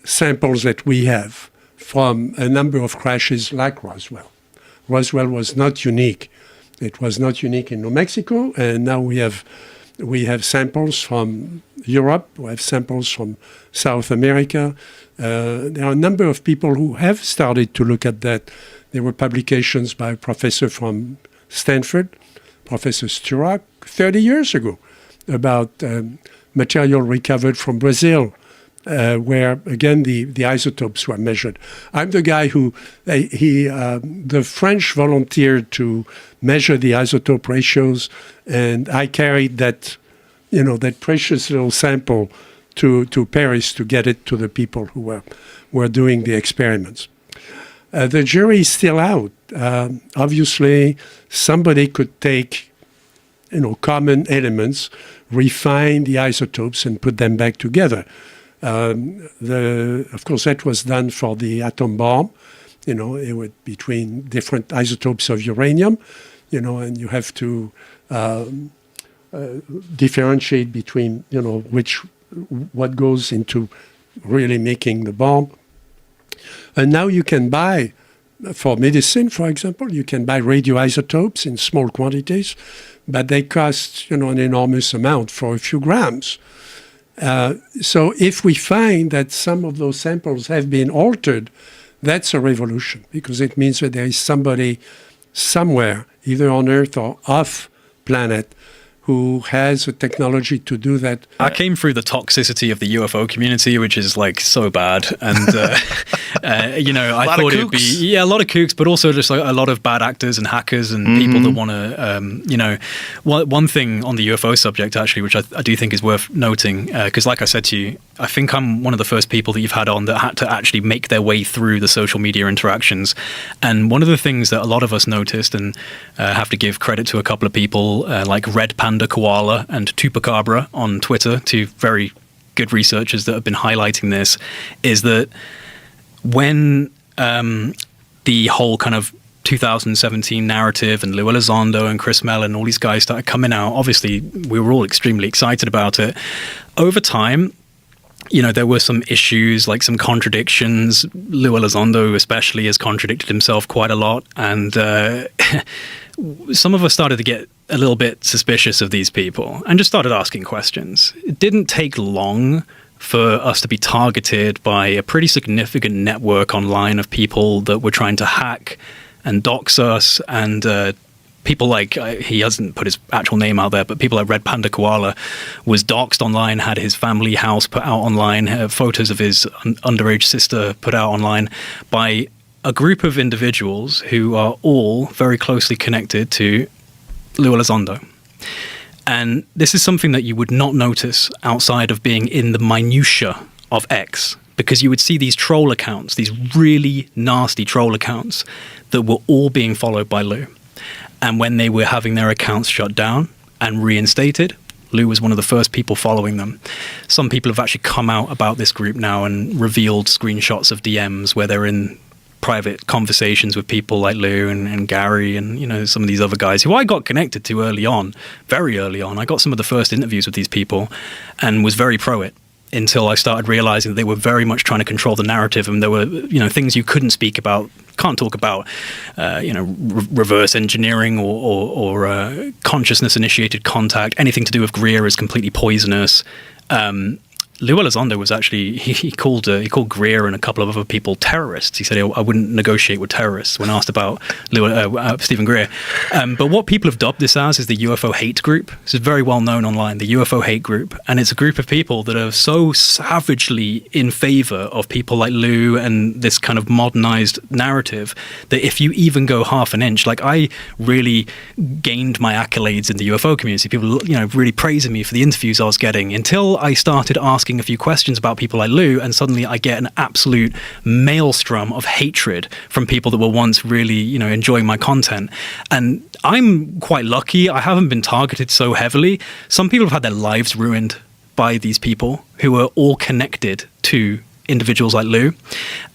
samples that we have from a number of crashes like Roswell. Roswell was not unique. It was not unique in New Mexico, and now we have samples from Europe, we have samples from South America. There are a number of people who have started to look at that. There were publications by a professor from Stanford, Professor Sturak, 30 years ago, about material recovered from Brazil, where, again, the isotopes were measured. I'm the guy who, the French volunteered to measure the isotope ratios, and I carried that precious little sample to Paris to get it to the people who were doing the experiments. The jury is still out. Obviously, somebody could take, common elements, refine the isotopes, and put them back together. Of course, that was done for the atom bomb. It would between different isotopes of uranium, and you have to differentiate between, what goes into really making the bomb. And now you can buy, for medicine, for example, you can buy radioisotopes in small quantities, but they cost, an enormous amount for a few grams. So if we find that some of those samples have been altered, that's a revolution, because it means that there is somebody somewhere, either on Earth or off planet, who has a technology to do that. I came through the toxicity of the UFO community, which is like so bad, and I thought it'd be a lot of kooks, but also just like a lot of bad actors and hackers and people that want to, one thing on the UFO subject actually, which I do think is worth noting, because like I said to you, I think I'm one of the first people that you've had on that had to actually make their way through the social media interactions, and one of the things that a lot of us noticed, and have to give credit to a couple of people like Red Panda Koala and Tupacabra on Twitter, two very good researchers that have been highlighting this, is that when the whole kind of 2017 narrative and Lou Elizondo and Chris Mellon, all these guys started coming out, obviously we were all extremely excited about it. Over time, there were some issues, like some contradictions. Lou Elizondo especially has contradicted himself quite a lot, and some of us started to get a little bit suspicious of these people and just started asking questions. It didn't take long for us to be targeted by a pretty significant network online of people that were trying to hack and dox us, and people like, he hasn't put his actual name out there, but people like Red Panda Koala was doxed online, had his family house put out online, photos of his underage sister put out online by a group of individuals who are all very closely connected to Lou Elizondo. And this is something that you would not notice outside of being in the minutiae of X, because you would see these troll accounts, these really nasty troll accounts that were all being followed by Lou. And when they were having their accounts shut down and reinstated, Lou was one of the first people following them. Some people have actually come out about this group now and revealed screenshots of DMs where they're in private conversations with people like Lou and Gary and some of these other guys who I got connected to very early on. I got some of the first interviews with these people and was very pro it until I started realizing that they were very much trying to control the narrative, and there were things you couldn't speak about, can't talk about, reverse engineering or consciousness initiated contact. Anything to do with Greer is completely poisonous. Lou Elizondo was actually, he called Greer and a couple of other people terrorists. He said, I wouldn't negotiate with terrorists when asked about Stephen Greer. But what people have dubbed this as is the UFO hate group. This is very well known online, the UFO hate group. And it's a group of people that are so savagely in favor of people like Lou and this kind of modernized narrative that if you even go half an inch, like I really gained my accolades in the UFO community. People, really praising me for the interviews I was getting until I started asking a few questions about people like Lou, and suddenly I get an absolute maelstrom of hatred from people that were once really, enjoying my content. And I'm quite lucky. I haven't been targeted so heavily. Some people have had their lives ruined by these people who are all connected to individuals like Lou.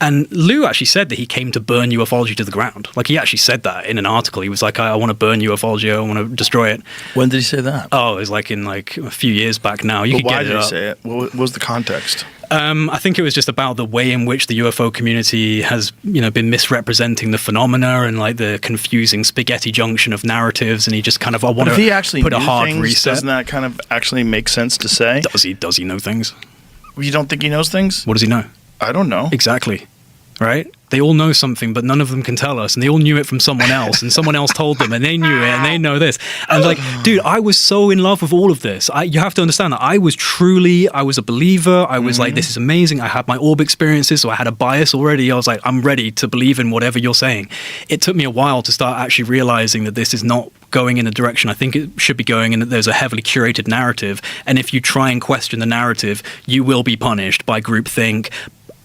And Lou actually said that he came to burn ufology to the ground. Like, he actually said that in an article. He was like, I want to burn ufology, I want to destroy it. When did he say that? Oh, it was like in like a few years back now. Why did he say it? What was the context? I think it was just about the way in which the UFO community has, been misrepresenting the phenomena and like the confusing spaghetti junction of narratives. And he just kind of, if he actually put a knew hard things, reset. Doesn't that kind of actually make sense to say? Does he know things? You don't think he knows things? What does he know? I don't know. Exactly. Right? They all know something, but none of them can tell us. And they all knew it from someone else, and someone else told them, and they knew it, and they know this. And like, dude, I was so in love with all of this. You have to understand that I was a believer. I was like, this is amazing. I had my orb experiences, so I had a bias already. I was like, I'm ready to believe in whatever you're saying. It took me a while to start actually realizing that this is not going in a direction I think it should be going, and that there's a heavily curated narrative. And if you try and question the narrative, you will be punished by groupthink.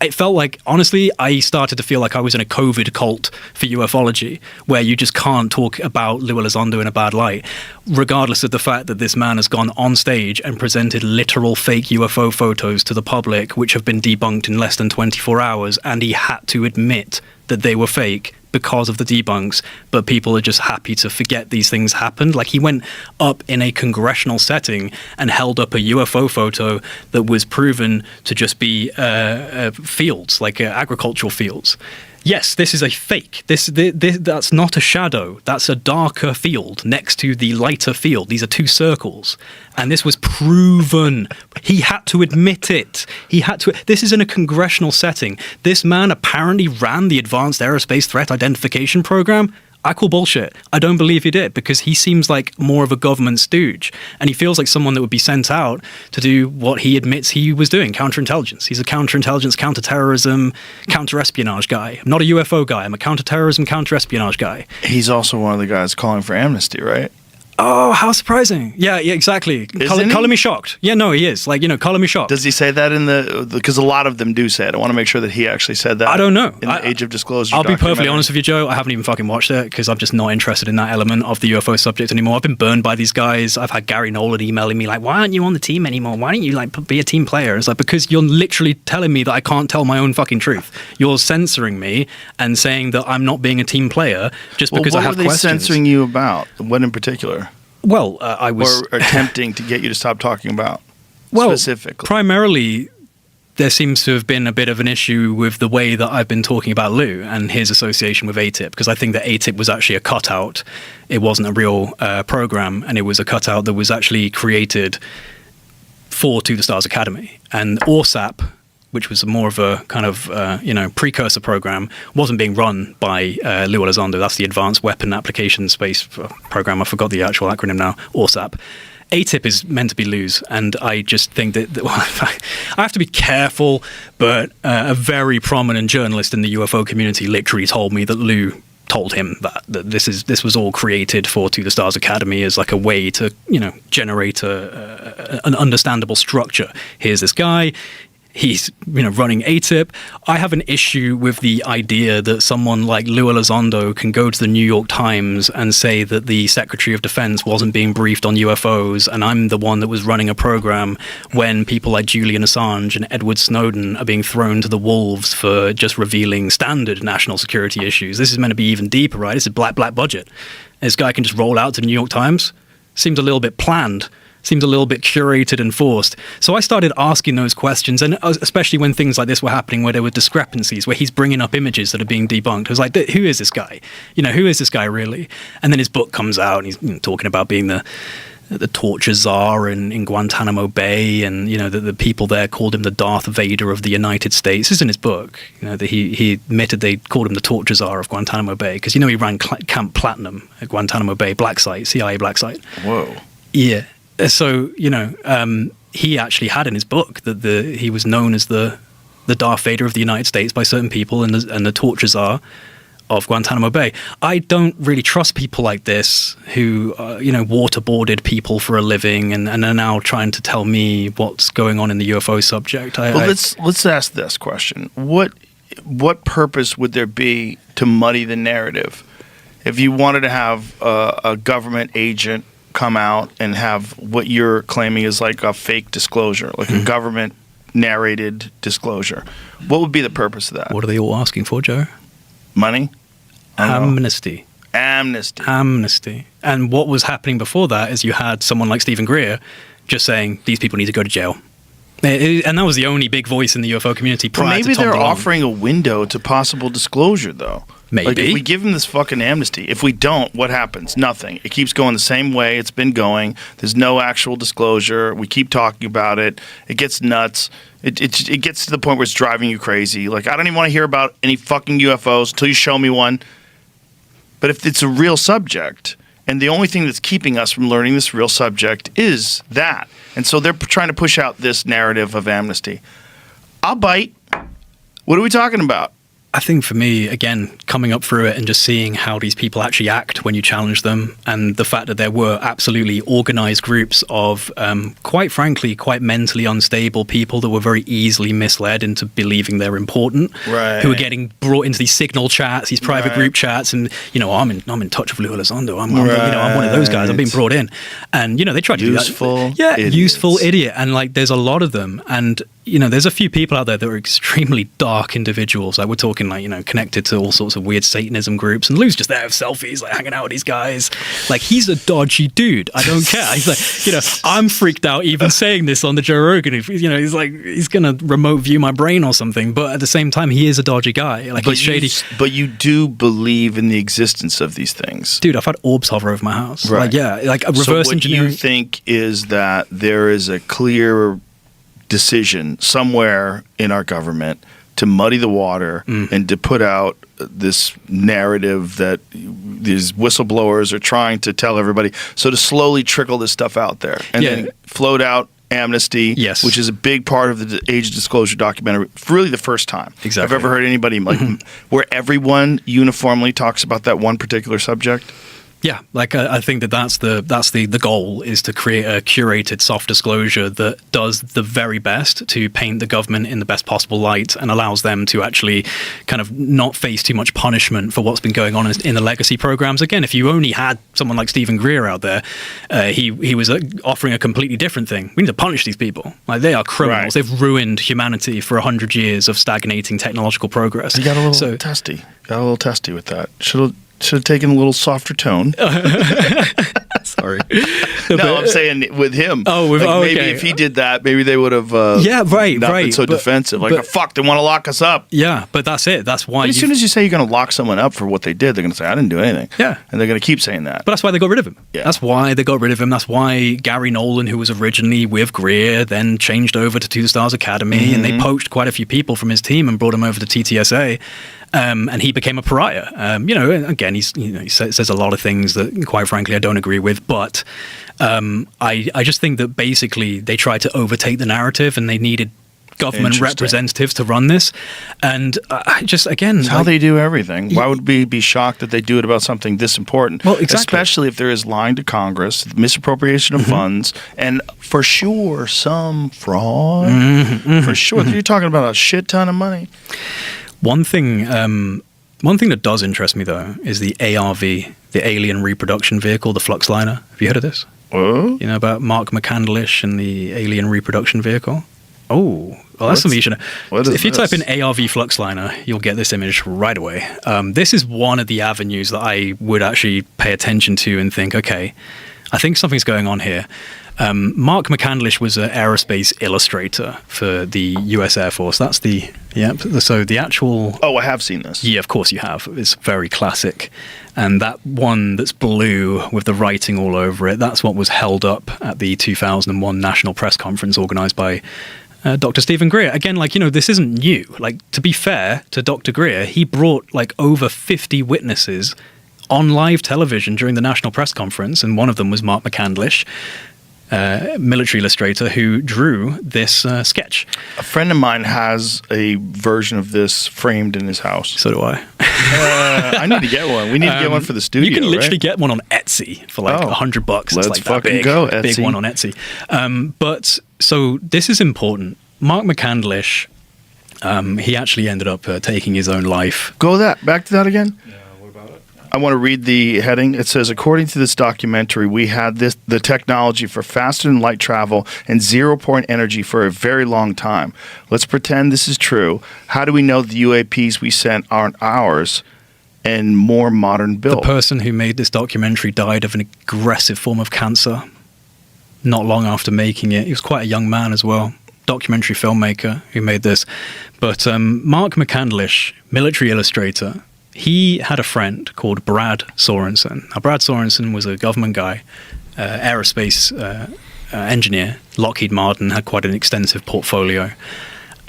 It felt like, honestly, I started to feel like I was in a COVID cult for ufology, where you just can't talk about Lou Elizondo in a bad light, regardless of the fact that this man has gone on stage and presented literal fake UFO photos to the public, which have been debunked in less than 24 hours, and he had to admit that they were fake because of the debunks, but people are just happy to forget these things happened. Like, he went up in a congressional setting and held up a UFO photo that was proven to just be fields, like agricultural fields. Yes, this is a fake. That's not a shadow. That's a darker field next to the lighter field. These are two circles. And this was proven. He had to admit it. This is in a congressional setting. This man apparently ran the Advanced Aerospace Threat Identification Program. I call bullshit. I don't believe he did, because he seems like more of a government stooge, and he feels like someone that would be sent out to do what he admits he was doing, counterintelligence. He's a counterintelligence, counterterrorism, counterespionage guy. I'm not a UFO guy. I'm a counterterrorism, counterespionage guy. He's also one of the guys calling for amnesty, right? Oh, how surprising. Yeah, exactly. Color me shocked. Yeah, no, he is. Like, color me shocked. Does he say that in because a lot of them do say it. I want to make sure that he actually said that. I don't know. In the Age of Disclosure I'll be perfectly documentary. honest with you, Joe. I haven't even fucking watched it because I'm just not interested in that element of the UFO subject anymore. I've been burned by these guys. I've had Gary Nolan emailing me like, why aren't you on the team anymore? Why don't you be a team player? It's like, because you're literally telling me that I can't tell my own fucking truth. You're censoring me and saying that I'm not being a team player just because I have questions. What were they censoring you about? What in particular? Well, I was... Or attempting to get you to stop talking about, specifically? Primarily, there seems to have been a bit of an issue with the way that I've been talking about Lou and his association with ATIP, because I think that ATIP was actually a cutout. It wasn't a real program, and it was a cutout that was actually created for To the Stars Academy. And ORSAP, which was more of a kind of, precursor program, wasn't being run by Lou Elizondo. That's the Advanced Weapon Application Space Program. I forgot the actual acronym now, ORSAP. ATIP is meant to be Lou's, and I just think that I have to be careful, but a very prominent journalist in the UFO community literally told me that Lou told him that this was all created for To the Stars Academy as like a way to, generate an understandable structure. Here's this guy. He's running ATIP. I have an issue with the idea that someone like Lou Elizondo can go to the New York Times and say that the Secretary of Defense wasn't being briefed on UFOs, and I'm the one that was running a program when people like Julian Assange and Edward Snowden are being thrown to the wolves for just revealing standard national security issues. This is meant to be even deeper, right? It's a black budget. This guy can just roll out to the New York Times. Seems a little bit planned. Seems a little bit curated and forced. So I started asking those questions, and especially when things like this were happening, where there were discrepancies, where he's bringing up images that are being debunked. I was like, who is this guy? Who is this guy really? And then his book comes out, and he's talking about being the torture czar in Guantanamo Bay, and the people there called him the Darth Vader of the United States. This is in his book. That he admitted they called him the torture czar of Guantanamo Bay because he ran Camp Platinum at Guantanamo Bay, black site, CIA black site. Whoa. Yeah. So, he actually had in his book that he was known as the Darth Vader of the United States by certain people and the torture czar of Guantanamo Bay. I don't really trust people like this who, waterboarded people for a living and are now trying to tell me what's going on in the UFO subject. Let's ask this question. What purpose would there be to muddy the narrative if you wanted to have a government agent come out and have what you're claiming is like a fake disclosure, like a government narrated disclosure? What would be the purpose of that? What are they all asking for, Joe? Money? Amnesty. Amnesty. And what was happening before that is you had someone like Stephen Greer just saying these people need to go to jail. And that was the only big voice in the UFO community prior to Tom Maybe they're DeLonge. offering a window to possible disclosure, though. Maybe. Like, if we give them this fucking amnesty, if we don't, what happens? Nothing. It keeps going the same way it's been going. There's no actual disclosure. We keep talking about it. It gets nuts. It gets to the point where it's driving you crazy. Like, I don't even want to hear about any fucking UFOs until you show me one. But if it's a real subject, and the only thing that's keeping us from learning this real subject is that. And so they're trying to push out this narrative of amnesty. I'll bite. What are we talking about? I think for me, again, coming up through it and just seeing how these people actually act when you challenge them, and the fact that there were absolutely organized groups of, quite frankly, quite mentally unstable people that were very easily misled into believing they're important, right, who were getting brought into these signal chats, these private group chats, and I'm in touch with Lou Elizondo. I'm one of those guys. I'm being brought in, and they tried to do that. Yeah, idiots. Useful idiot, and like there's a lot of them, and there's a few people out there that are extremely dark individuals. Like we're talking talking like, connected to all sorts of weird Satanism groups, and Lou's just there with selfies, like hanging out with these guys. Like, he's a dodgy dude. I don't care. He's like, I'm freaked out even saying this on the Joe Rogan. He's like, he's gonna remote view my brain or something. But at the same time, he is a dodgy guy. Like, he's shady. But you do believe in the existence of these things, dude. I've had orbs hover over my house. Right. Like, yeah, like a reverse engineering. What you think is that there is a clear decision somewhere in our government to muddy the water and to put out this narrative that these whistleblowers are trying to tell everybody. So to slowly trickle this stuff out there and then float out amnesty, yes, which is a big part of the Age of Disclosure documentary. Really the first time I've ever heard anybody like where everyone uniformly talks about that one particular subject. Yeah, like I think that's the goal, is to create a curated soft disclosure that does the very best to paint the government in the best possible light and allows them to actually kind of not face too much punishment for what's been going on in the legacy programs. Again, if you only had someone like Stephen Greer out there, he was offering a completely different thing. We need to punish these people. Like, they are criminals. Right. They've ruined humanity for 100 years of stagnating technological progress. You got a little testy with that. Should have taken a little softer tone. Sorry. No, I'm saying with him. Maybe if he did that, maybe they would have not been so defensive. Like, fuck, they want to lock us up. Yeah, but that's it. That's why. But as soon as you say you're going to lock someone up for what they did, they're going to say, I didn't do anything. Yeah. And they're going to keep saying that. But that's why they got rid of him. Yeah. That's why they got rid of him. That's why Gary Nolan, who was originally with Greer, then changed over to Two Stars Academy, and they poached quite a few people from his team and brought him over to TTSA. And he became a pariah. Again, he says a lot of things that, quite frankly, I don't agree with. But I just think that basically they tried to overtake the narrative, and they needed government representatives to run this. And it's how they do everything. Why would we be shocked that they do it about something this important? Well, exactly. Especially if there is lying to Congress, misappropriation of funds, and for sure some fraud. For sure, you're talking about a shit ton of money. One thing that does interest me, though, is the ARV, the Alien Reproduction Vehicle, the Fluxliner. Have you heard of this? Oh. You know about Mark McCandlish and the Alien Reproduction Vehicle? Oh, well, that's something you should know. If you type in ARV Fluxliner, you'll get this image right away. This is one of the avenues that I would actually pay attention to and think, okay, I think something's going on here. Mark McCandlish was an aerospace illustrator for the U.S. Air Force. That's so the actual... Oh, I have seen this. Yeah, of course you have. It's very classic. And that one that's blue with the writing all over it, that's what was held up at the 2001 National Press Conference organized by Dr. Stephen Greer. Again, this isn't new. To be fair to Dr. Greer, he brought over 50 witnesses on live television during the National Press Conference, and one of them was Mark McCandlish, military illustrator who drew this sketch. A friend of mine has a version of this framed in his house. So do I. I need to get one. We need to get one for the studio. You can literally get one on Etsy for $100. Let's it's fucking big, go, Etsy. Big one on Etsy. But so this is important. Mark McCandlish, he actually ended up taking his own life. Back to that again. I want to read the heading. It says, according to this documentary, we had the technology for faster than light travel and zero-point energy for a very long time. Let's pretend this is true. How do we know the UAPs we sent aren't ours and more modern built? The person who made this documentary died of an aggressive form of cancer not long after making it. He was quite a young man as well. Documentary filmmaker who made this. But Mark McCandlish, military illustrator, he had a friend called Brad Sorensen. Now, Brad Sorensen was a government guy, aerospace engineer. Lockheed Martin had quite an extensive portfolio.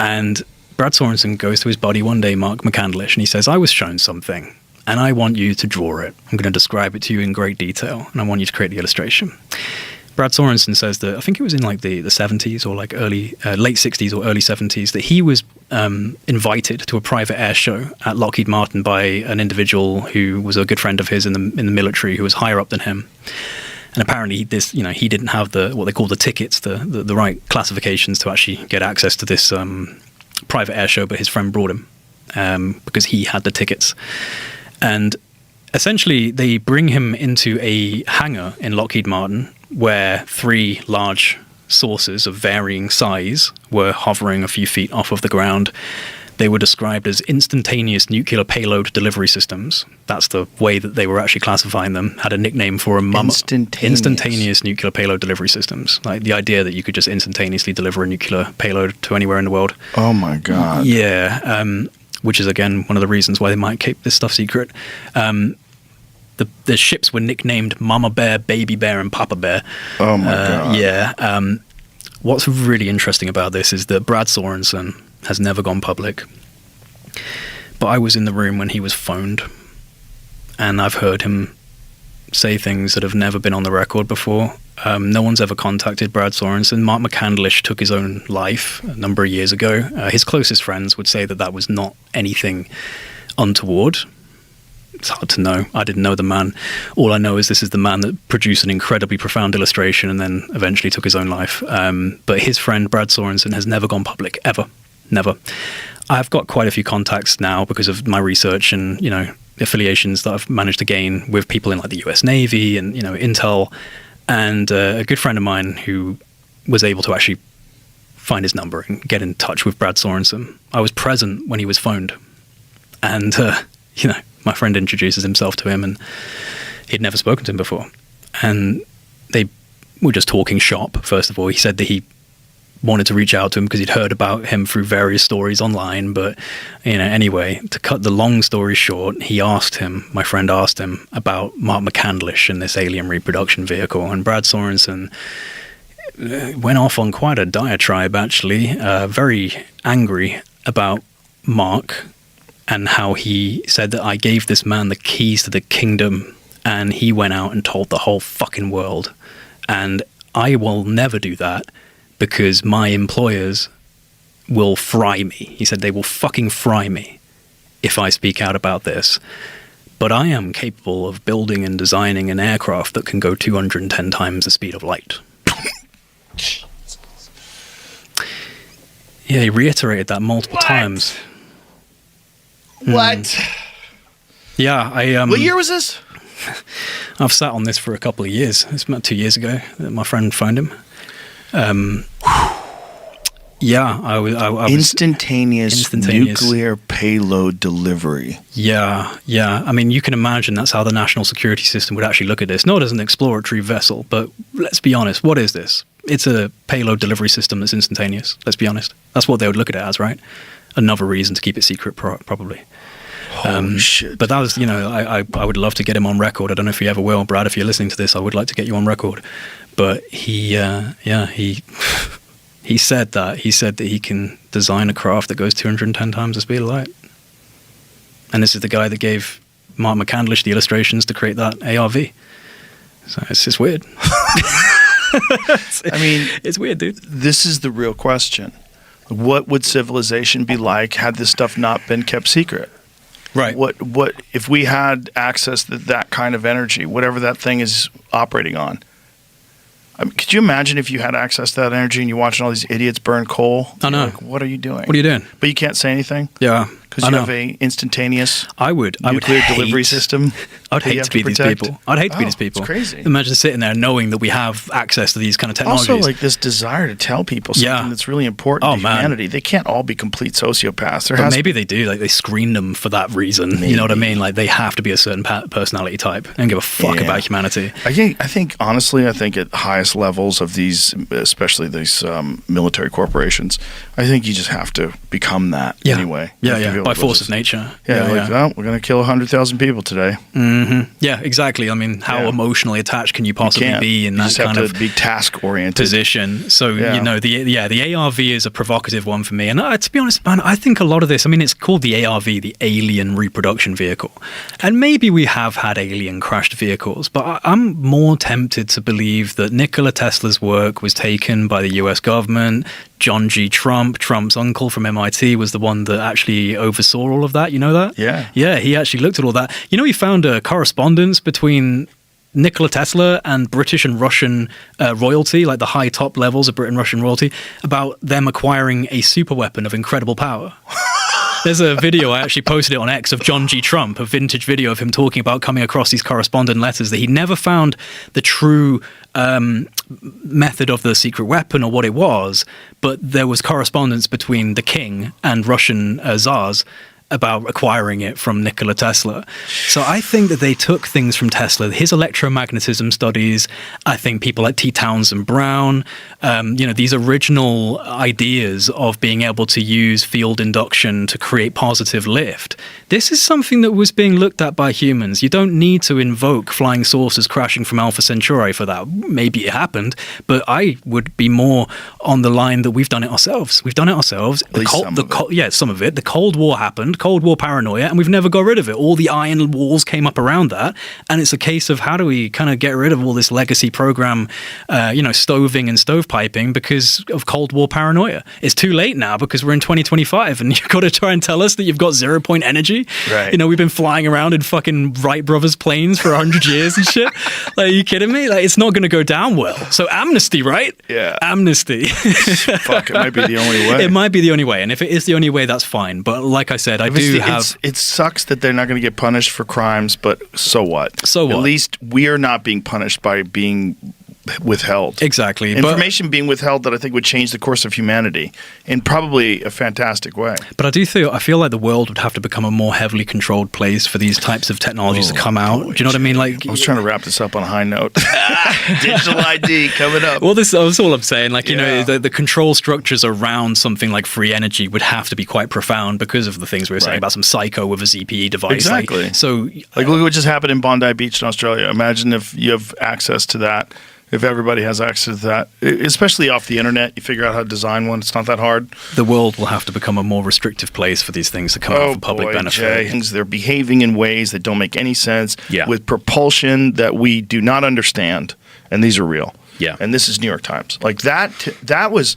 And Brad Sorensen goes to his buddy one day, Mark McCandlish, and he says, I was shown something, and I want you to draw it. I'm going to describe it to you in great detail, and I want you to create the illustration. Brad Sorensen says that, I think it was in the 70s or late 60s or early 70s, that he was invited to a private air show at Lockheed Martin by an individual who was a good friend of his in the military, who was higher up than him. And apparently he didn't have what they call the tickets, the right classifications to actually get access to this private air show, but his friend brought him because he had the tickets. And essentially they bring him into a hangar in Lockheed Martin where 3 large saucers of varying size were hovering a few feet off of the ground. They were described as instantaneous nuclear payload delivery systems. That's the way that they were actually classifying them. Had a nickname for them. Instantaneous nuclear payload delivery systems. Like the idea that you could just instantaneously deliver a nuclear payload to anywhere in the world. Oh my God. Yeah. Which is, again, one of the reasons why they might keep this stuff secret. The ships were nicknamed Mama Bear, Baby Bear, and Papa Bear. Oh my God. Yeah. What's really interesting about this is that Brad Sorensen has never gone public. But I was in the room when he was phoned, and I've heard him say things that have never been on the record before. No one's ever contacted Brad Sorensen. Mark McCandlish took his own life a number of years ago. His closest friends would say that that was not anything untoward. It's hard to know. I didn't know the man. All I know is this is the man that produced an incredibly profound illustration and then eventually took his own life. But his friend, Brad Sorensen, has never gone public, ever. Never. I've got quite a few contacts now because of my research and, affiliations that I've managed to gain with people in like the US Navy and, Intel. And a good friend of mine who was able to actually find his number and get in touch with Brad Sorensen. I was present when he was phoned. And, my friend introduces himself to him, and he'd never spoken to him before. And they were just talking shop, first of all. He said that he wanted to reach out to him because he'd heard about him through various stories online. But, anyway, to cut the long story short, my friend asked him about Mark McCandlish and this alien reproduction vehicle. And Brad Sorensen went off on quite a diatribe, actually, very angry about Mark, and how he said that I gave this man the keys to the kingdom and he went out and told the whole fucking world. And I will never do that because my employers will fry me. He said they will fucking fry me if I speak out about this. But I am capable of building and designing an aircraft that can go 210 times the speed of light. Yeah, he reiterated that multiple times. What? Yeah, what year was this? I've sat on this for a couple of years. It's about 2 years ago that my friend found him. Yeah, I was instantaneous nuclear payload delivery. Yeah. I mean, you can imagine that's how the national security system would actually look at this. Not as an exploratory vessel, but let's be honest. What is this? It's a payload delivery system that's instantaneous. Let's be honest. That's what they would look at it as, right? Another reason to keep it secret, probably. Holy shit. But that was, I would love to get him on record. I don't know if he ever will. Brad, if you're listening to this, I would like to get you on record. But he said that. He said that he can design a craft that goes 210 times the speed of light. And this is the guy that gave Mark McCandlish the illustrations to create that ARV. So it's just weird. It's weird, dude. This is the real question. What would civilization be like had this stuff not been kept secret? Right. What if we had access to that kind of energy, whatever that thing is operating on? I mean, could you imagine if you had access to that energy and you're watching all these idiots burn coal? I know. Like, what are you doing? What are you doing? But you can't say anything? Yeah. Because you have a instantaneous nuclear delivery system. I'd hate to be these people. I'd hate to be these people. It's crazy. Imagine sitting there knowing that we have access to these kind of technologies. Also, like this desire to tell people something that's really important to humanity. They can't all be complete sociopaths. But maybe they do. Like they screen them for that reason. Maybe. You know what I mean? Like they have to be a certain personality type and give a fuck about humanity. I think honestly, at highest levels of these, especially these military corporations, I think you just have to become that anyway. Yeah. By force of nature. Well, we're going to kill 100,000 people today. Mm-hmm. Yeah, exactly. I mean, how emotionally attached can you possibly be in that kind of be task-oriented position? So, the ARV is a provocative one for me. And to be honest, man, I think a lot of this, it's called the ARV, the Alien Reproduction Vehicle. And maybe we have had alien crashed vehicles, but I'm more tempted to believe that Nikola Tesla's work was taken by the US government. John G. Trump, Trump's uncle from MIT, was the one that actually oversaw all of that. You know that? Yeah. Yeah, he actually looked at all that. He found a correspondence between Nikola Tesla and British and Russian royalty, like the high top levels of British and Russian royalty, about them acquiring a super weapon of incredible power. There's a video, I actually posted it on X, of John G. Trump, a vintage video of him talking about coming across these correspondent letters that he never found the true method of the secret weapon or what it was, but there was correspondence between the king and Russian czars about acquiring it from Nikola Tesla. So I think that they took things from Tesla, his electromagnetism studies. I think people like T. Townsend Brown, these original ideas of being able to use field induction to create positive lift. This is something that was being looked at by humans. You don't need to invoke flying saucers crashing from Alpha Centauri for that. Maybe it happened, but I would be more on the line that we've done it ourselves. We've done it ourselves. Some of it. The Cold War happened. Cold War paranoia, and we've never got rid of it. All the iron walls came up around that, and it's a case of how do we kind of get rid of all this legacy program, stoving and stovepiping because of Cold War paranoia. It's too late now because we're in 2025, and you've got to try and tell us that you've got 0-point energy. Right. We've been flying around in fucking Wright Brothers planes for 100 years and shit. Like, are you kidding me? Like, it's not going to go down well. So amnesty, right? Yeah. Amnesty. Fuck, it might be the only way. It might be the only way, and if it is the only way, that's fine. But like I said, it sucks that they're not going to get punished for crimes, but so what? So what? At least we are not being punished by being withheld. Exactly. Information being withheld that I think would change the course of humanity in probably a fantastic way. But I feel like the world would have to become a more heavily controlled place for these types of technologies to come out. Do you know what I mean? Like, I was trying to wrap this up on a high note. Digital ID coming up. Well, that's all I'm saying. Like, the control structures around something like free energy would have to be quite profound because of the things we were saying about some psycho with a ZPE device. Exactly. Look what just happened in Bondi Beach in Australia. Imagine if you have access to that. If everybody has access to that, especially off the internet, you figure out how to design one. It's not that hard. The world will have to become a more restrictive place for these things to come out for public benefit. Jay. They're behaving in ways that don't make any sense with propulsion that we do not understand, and these are real. Yeah. And this is New York Times. Like that was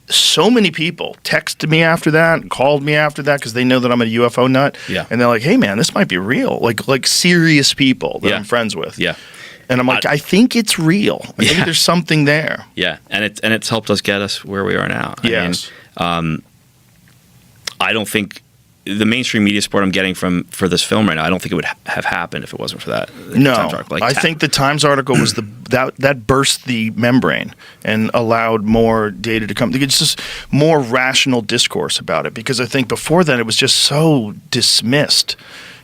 so many people texted me after that and called me after that because they know that I'm a UFO nut. Yeah. And they're like, hey, man, this might be real. Like serious people that I'm friends with. Yeah. And I'm like, I think it's real. I think there's something there. Yeah, and it's helped us get us where we are now. Yes. I mean, I don't think the mainstream media support I'm getting for this film right now, I don't think it would have happened if it wasn't for that. No, Times article. I think the Times article was that burst the membrane and allowed more data to come. It's just more rational discourse about it because I think before then it was just so dismissed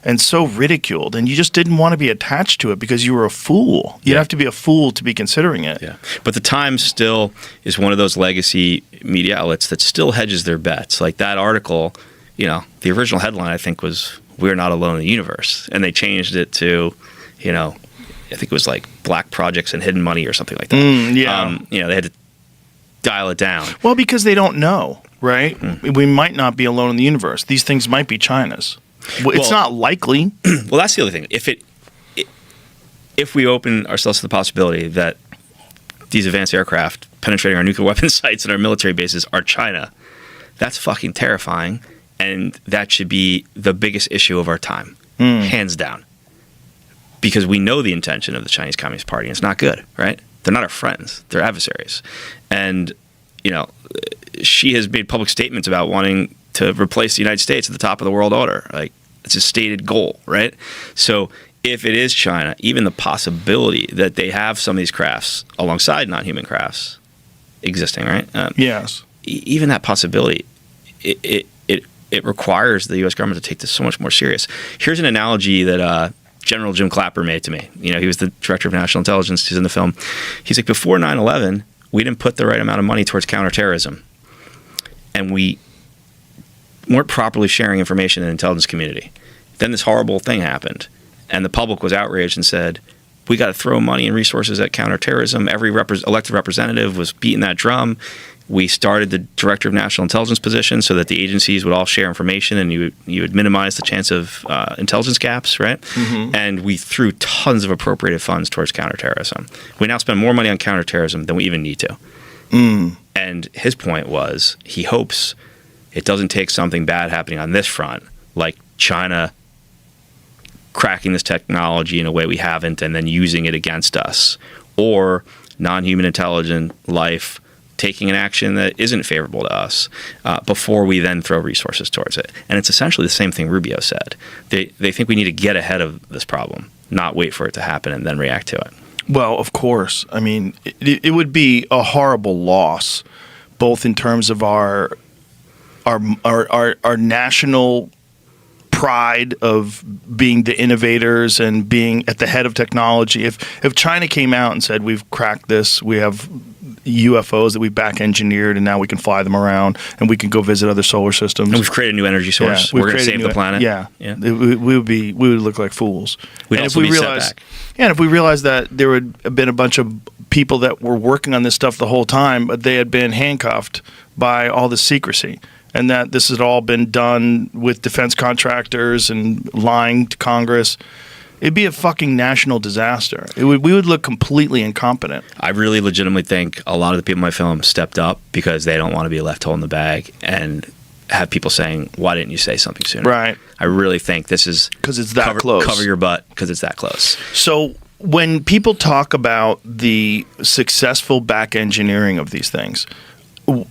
and so ridiculed, and you just didn't want to be attached to it because you were a fool. You'd have to be a fool to be considering it. Yeah, but the Times still is one of those legacy media outlets that still hedges their bets. Like that article, the original headline I think was "We're not alone in the universe," and they changed it to, I think it was like "Black Projects and Hidden Money" or something like that. They had to dial it down. Well, because they don't know, right? We might not be alone in the universe. These things might be China's. It's not likely. Well, that's the other thing. If we open ourselves to the possibility that these advanced aircraft penetrating our nuclear weapons sites and our military bases are China, that's fucking terrifying, and that should be the biggest issue of our time, hands down. Because we know the intention of the Chinese Communist Party, and it's not good, right? They're not our friends; they're adversaries, and she has made public statements about wanting to replace the United States at the top of the world order. Like, it's a stated goal, right? So if it is China, even the possibility that they have some of these crafts alongside non-human crafts existing, right? Yes. Even that possibility, it requires the U.S. government to take this so much more serious. Here's an analogy that General Jim Clapper made to me. He was the director of national intelligence. He's in the film. He's like, before 9/11, we didn't put the right amount of money towards counterterrorism. And we weren't properly sharing information in the intelligence community. Then this horrible thing happened, and the public was outraged and said, we got to throw money and resources at counterterrorism. Every elected representative was beating that drum. We started the director of national intelligence position so that the agencies would all share information and you would minimize the chance of intelligence gaps, right? Mm-hmm. And we threw tons of appropriated funds towards counterterrorism. We now spend more money on counterterrorism than we even need to. And his point was he hopes it doesn't take something bad happening on this front, like China cracking this technology in a way we haven't and then using it against us, or non-human intelligent life taking an action that isn't favorable to us before we then throw resources towards it. And it's essentially the same thing Rubio said. They think we need to get ahead of this problem, not wait for it to happen and then react to it. Well, of course. I mean, it would be a horrible loss, both in terms of our national pride of being the innovators and being at the head of technology. If China came out and said, we've cracked this, we have UFOs that we back engineered and now we can fly them around and we can go visit other solar systems. And we've created a new energy source. Yeah, we're going to save the planet. Yeah. We would look like fools. We'd and also if we be realized, set back. Yeah, and if we realized that there would have been a bunch of people that were working on this stuff the whole time, but they had been handcuffed by all this secrecy, and that this had all been done with defense contractors and lying to Congress, it'd be a fucking national disaster. We would look completely incompetent. I really legitimately think a lot of the people in my film stepped up because they don't want to be left holding the bag and have people saying, why didn't you say something sooner? Right. I really think this is... Because it's that close. Cover your butt because it's that close. So when people talk about the successful back engineering of these things,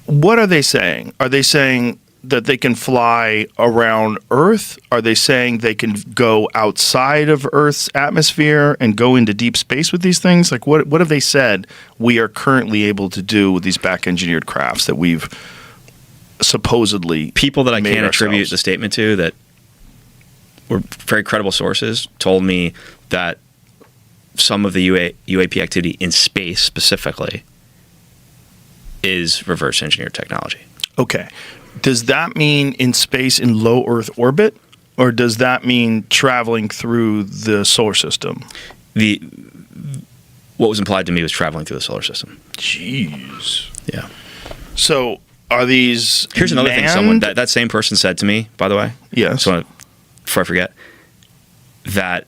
what are they saying? Are they saying that they can fly around Earth? Are they saying they can go outside of Earth's atmosphere and go into deep space with these things? Like, what have they said we are currently able to do with these back-engineered crafts that we've supposedly people that I made can't attribute ourselves? the statement to that were very credible sources told me that some of the UAP activity in space specifically is reverse engineered technology. Okay. Does that mean in space in low Earth orbit, or does that mean traveling through the solar system? What was implied to me was traveling through the solar system. Jeez. Yeah. So are these Here's another thing someone that same person said to me, by the way. Yes. So before I forget, that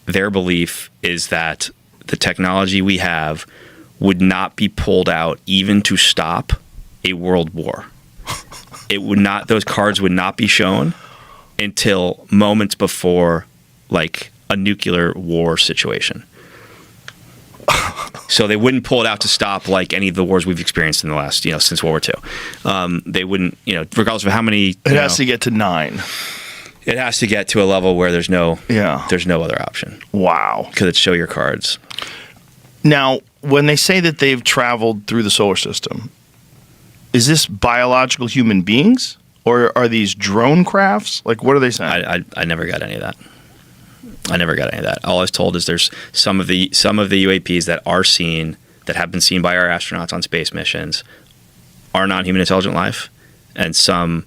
their belief is that the technology we have would not be pulled out even to stop a world war. It would not; those cards would not be shown until moments before, like, a nuclear war situation. So they wouldn't pull it out to stop like any of the wars we've experienced in the last, since World War II. They wouldn't, regardless of how many. It has to get to 9. It has to get to a level where there's no other option. Wow. Because it's show your cards. Now, when they say that they've traveled through the solar system, is this biological human beings, or are these drone crafts? Like, what are they saying? I never got any of that. All I was told is there's some of the UAPs that are seen, that have been seen by our astronauts on space missions, are non-human intelligent life, and some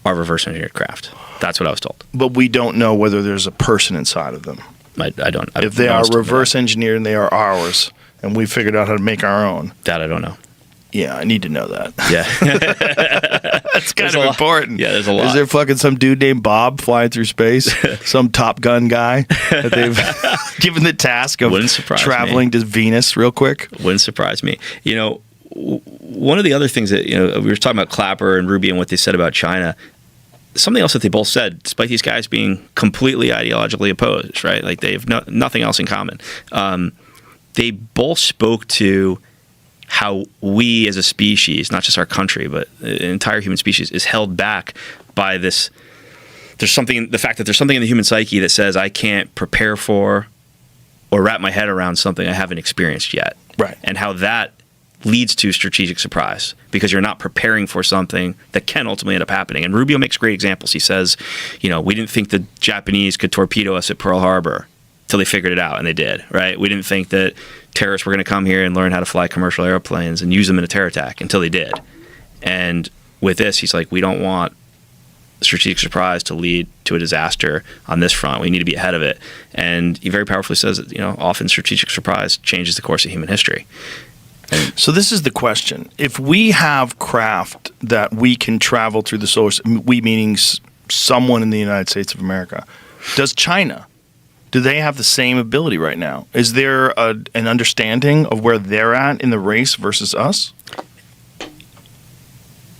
are reverse engineered craft. That's what I was told. But we don't know whether there's a person inside of them. I don't. If they are reverse engineered and they are ours, and we figured out how to make our own. That I don't know. Yeah, I need to know that. Yeah. That's kind of important. Yeah, there's a lot. Is there fucking some dude named Bob flying through space? Some Top Gun guy that they've given the task of traveling to Venus real quick? Wouldn't surprise me. One of the other things that, we were talking about Clapper and Ruby and what they said about China. Something else that they both said, despite these guys being completely ideologically opposed, right? Like they have nothing else in common. They both spoke to how we as a species, not just our country, but the entire human species, is held back by this. The fact that there's something in the human psyche that says I can't prepare for or wrap my head around something I haven't experienced yet. Right. And how that leads to strategic surprise because you're not preparing for something that can ultimately end up happening. And Rubio makes great examples. He says, we didn't think the Japanese could torpedo us at Pearl Harbor till they figured it out, and they did, right? We didn't think that terrorists were going to come here and learn how to fly commercial airplanes and use them in a terror attack until they did. And with this, he's like, we don't want strategic surprise to lead to a disaster on this front. We need to be ahead of it. And he very powerfully says that, often strategic surprise changes the course of human history. So this is the question. If we have craft that we can travel through the solar system, we meaning someone in the United States of America, does China? Do they have the same ability right now? Is there an understanding of where they're at in the race versus us?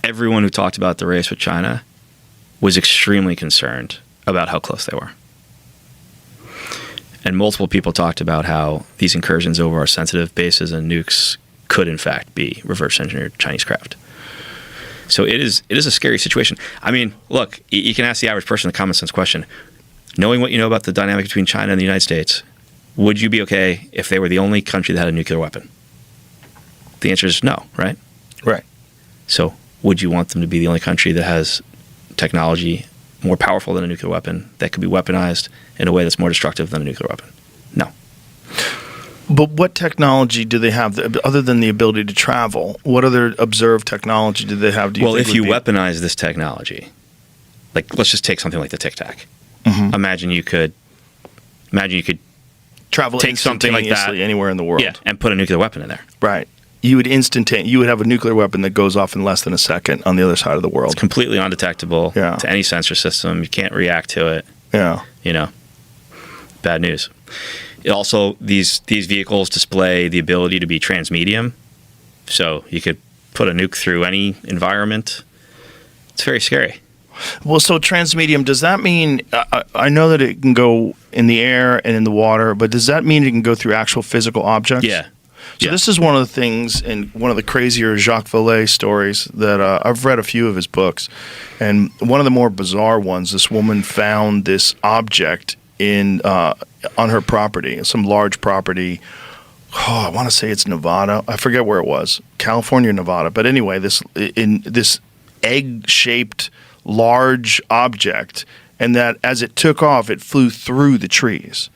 Everyone who talked about the race with China was extremely concerned about how close they were. And multiple people talked about how these incursions over our sensitive bases and nukes could in fact be reverse engineered Chinese craft. So it is a scary situation. I mean, look, you can ask the average person the common sense question. Knowing what you know about the dynamic between China and the United States, would you be okay if they were the only country that had a nuclear weapon? The answer is no, right? Right. So would you want them to be the only country that has technology more powerful than a nuclear weapon that could be weaponized in a way that's more destructive than a nuclear weapon? No. But what technology do they have other than the ability to travel? What other observed technology do they have? Well, if you weaponize this technology, like let's just take something like the Tic Tac. Mm-hmm. Imagine you could travel take something like that anywhere in the world, and put a nuclear weapon in there. Right. You would have a nuclear weapon that goes off in less than a second on the other side of the world. It's completely undetectable to any sensor system. You can't react to it. Yeah. Bad news. Also, these vehicles display the ability to be transmedium, so you could put a nuke through any environment. It's very scary. Well, so transmedium, does that mean, I know that it can go in the air and in the water, but does that mean it can go through actual physical objects? Yeah. So this is one of the things in one of the crazier Jacques Vallée stories that I've read a few of his books. And one of the more bizarre ones, this woman found this object on her property, some large property. I want to say it's Nevada. I forget where it was, California or Nevada. But anyway, this egg-shaped large object, and that as it took off, it flew through the trees.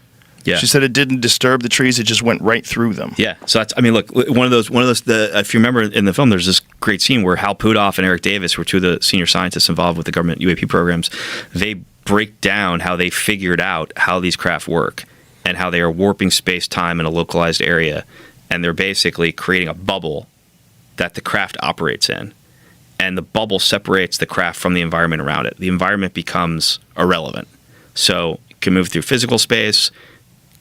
Yeah. She said it didn't disturb the trees; it just went right through them. Yeah. So that's, I mean, look, one of those. If you remember in the film, there's this great scene where Hal Puthoff and Eric Davis were two of the senior scientists involved with the government UAP programs. They break down how they figured out how these craft work and how they are warping space-time in a localized area, and they're basically creating a bubble that the craft operates in. And the bubble separates the craft from the environment around it. The environment becomes irrelevant. So it can move through physical space,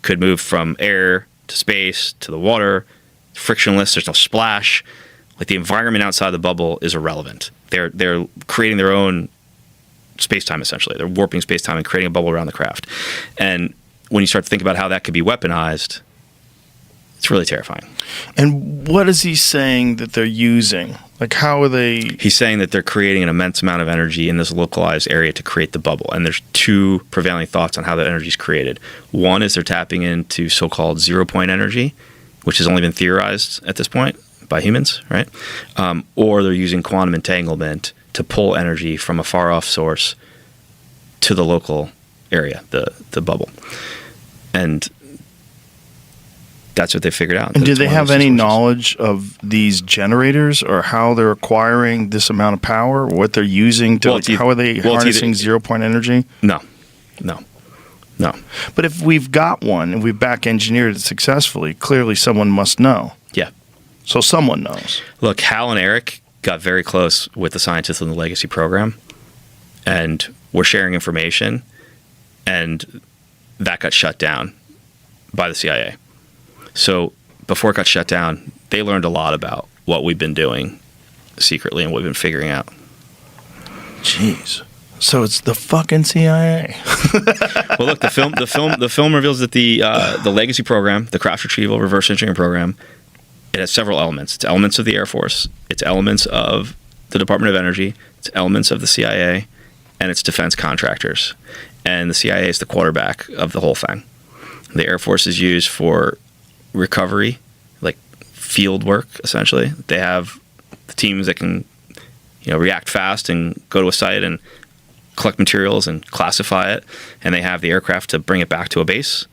could move from air to space to the water, frictionless, there's no splash. Like the environment outside the bubble is irrelevant. They're creating their own space-time essentially. They're warping space-time and creating a bubble around the craft. And when you start to think about how that could be weaponized, it's really terrifying. And what is he saying that they're using? Like, how are they? He's saying that they're creating an immense amount of energy in this localized area to create the bubble. And there's two prevailing thoughts on how that energy is created. One is they're tapping into so-called zero-point energy, which has only been theorized at this point by humans, right? Or they're using quantum entanglement to pull energy from a far-off source to the local area, the bubble. And that's what they figured out. And do they have any knowledge of these generators or how they're acquiring this amount of power, or what they're using to, how are they harnessing zero-point energy? No. But if we've got one and we've back engineered it successfully, clearly someone must know. Yeah. So someone knows. Look, Hal and Eric got very close with the scientists in the Legacy program, and were sharing information, and that got shut down by the CIA. So before it got shut down, they learned a lot about what we've been doing secretly and what we've been figuring out. Jeez. So it's the fucking CIA. Well, look, the film reveals that the Legacy program, the craft retrieval reverse engineering program, it has several elements. It's elements of the Air Force, it's elements of the Department of Energy, it's elements of the CIA, and it's defense contractors. And the CIA is the quarterback of the whole thing. The Air Force is used for recovery, like field work, essentially. They have the teams that can, react fast and go to a site and collect materials and classify it, and they have the aircraft to bring it back to a base.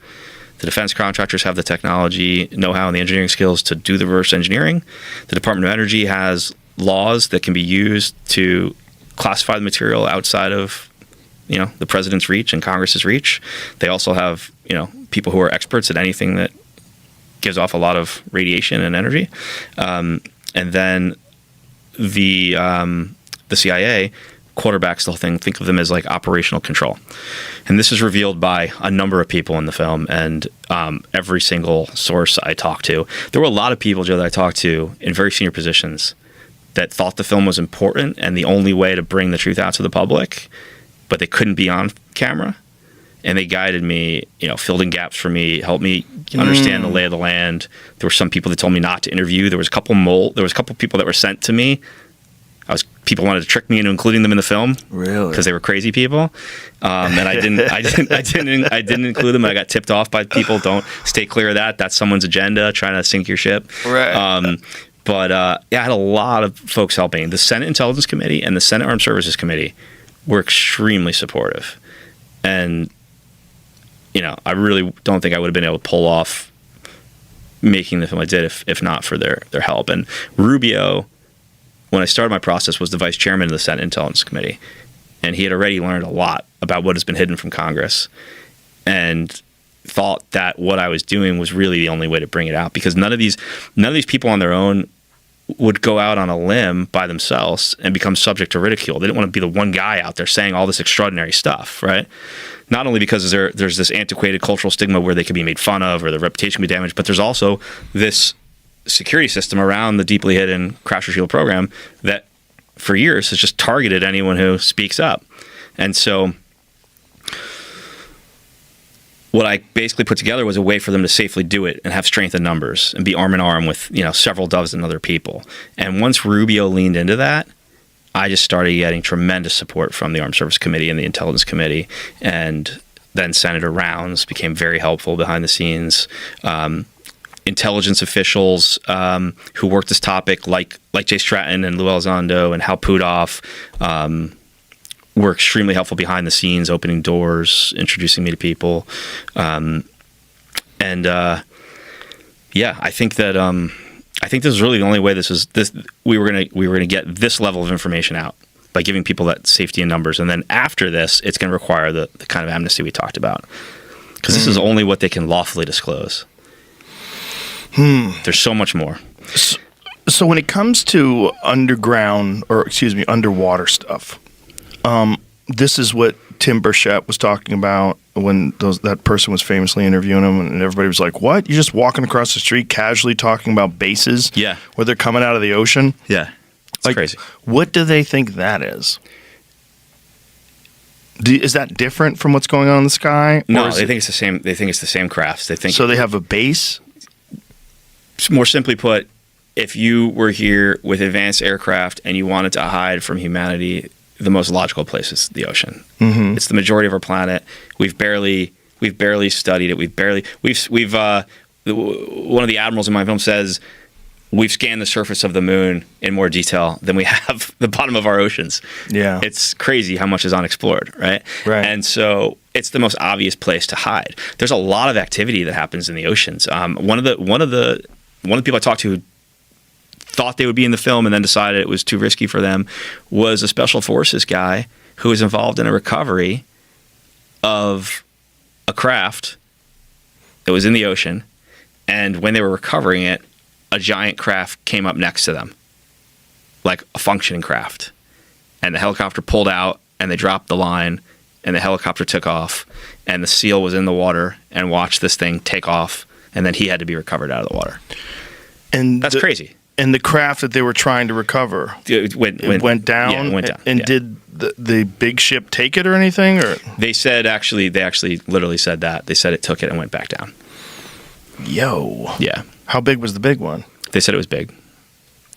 The defense contractors have the technology, know-how, and the engineering skills to do the reverse engineering. The Department of Energy has laws that can be used to classify the material outside of the president's reach and Congress's reach. They also have people who are experts at anything that gives off a lot of radiation and energy. And then the CIA quarterbacks the whole thing. Think of them as like operational control. And this is revealed by a number of people in the film, and every single source I talked to. There were a lot of people, Joe, that I talked to in very senior positions that thought the film was important and the only way to bring the truth out to the public, but they couldn't be on camera, and they guided me, filled in gaps for me, helped me understand the lay of the land. There were some people that told me not to interview. There was a couple people that were sent to me. People wanted to trick me into including them in the film, really, because they were crazy people, and I didn't include them. I got tipped off by people. Don't stay clear of that. That's someone's agenda trying to sink your ship. Right. But I had a lot of folks helping. The Senate Intelligence Committee and the Senate Armed Services Committee were extremely supportive, and I really don't think I would have been able to pull off making the film I did if not for their help. And Rubio, when I started my process, was the vice chairman of the Senate Intelligence Committee, and he had already learned a lot about what has been hidden from Congress, and thought that what I was doing was really the only way to bring it out, because none of these people on their own would go out on a limb by themselves and become subject to ridicule. They didn't want to be the one guy out there saying all this extraordinary stuff, right? Not only because there's this antiquated cultural stigma where they could be made fun of or their reputation could be damaged, but there's also this security system around the deeply hidden Crash or Shield program that for years has just targeted anyone who speaks up. And so what I basically put together was a way for them to safely do it and have strength in numbers and be arm in arm with, several dozen other people. And once Rubio leaned into that, I just started getting tremendous support from the Armed Services Committee and the Intelligence Committee. And then Senator Rounds became very helpful behind the scenes. Intelligence officials who worked this topic, like Jay Stratton and Lou Elizondo and Hal Pudoff, were extremely helpful behind the scenes, opening doors, introducing me to people, I think that I think this is really the only way we were gonna get this level of information out, by giving people that safety in numbers. And then after this, it's going to require the kind of amnesty we talked about, because this is only what they can lawfully disclose. There's so much more. So when it comes to underwater stuff, this is what Tim Burchett was talking about when that person was famously interviewing him, and everybody was like, "What? You're just walking across the street casually talking about bases? Yeah, where they're coming out of the ocean? Yeah, it's crazy. What do they think that is? Is that different from what's going on in the sky? No, they think it's the same. They think it's the same crafts. They think so. They have a base. More simply put, if you were here with advanced aircraft and you wanted to hide from humanity, the most logical place is the ocean. Mm-hmm. It's the majority of our planet. We've barely studied it. One of the admirals in my film says we've scanned the surface of the moon in more detail than we have the bottom of our oceans. Yeah, it's crazy how much is unexplored, right? Right. And so it's the most obvious place to hide. There's a lot of activity that happens in the oceans. One of the people I talked to thought they would be in the film and then decided it was too risky for them was a special forces guy who was involved in a recovery of a craft that was in the ocean, and when they were recovering it, a giant craft came up next to them, like a functioning craft, and the helicopter pulled out and they dropped the line and the helicopter took off, and the SEAL was in the water and watched this thing take off, and then he had to be recovered out of the water. And that's crazy. And the craft that they were trying to recover, it went down. Yeah, it went down. And did the big ship take it or anything? Or they actually literally said that. They said it took it and went back down. Yo. Yeah. How big was the big one? They said it was big.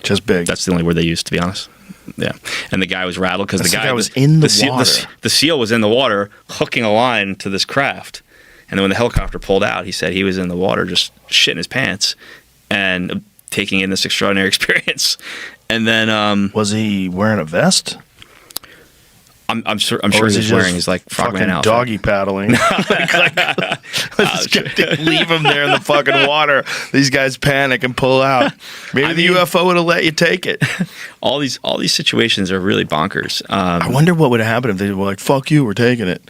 Just big. That's the only word they used, to be honest. Yeah. And the guy was rattled because the guy was in the water. The SEAL was in the water hooking a line to this craft. And then when the helicopter pulled out, he said he was in the water just shitting his pants and taking in this extraordinary experience. And then was he wearing a vest? I'm sure he's wearing his like frogman outfit. Doggy paddling. Leave him there in the fucking water. These guys panic and pull out. Maybe the UFO would have let you take it. All these situations are really bonkers. I wonder what would have happened if they were like, "Fuck you, we're taking it."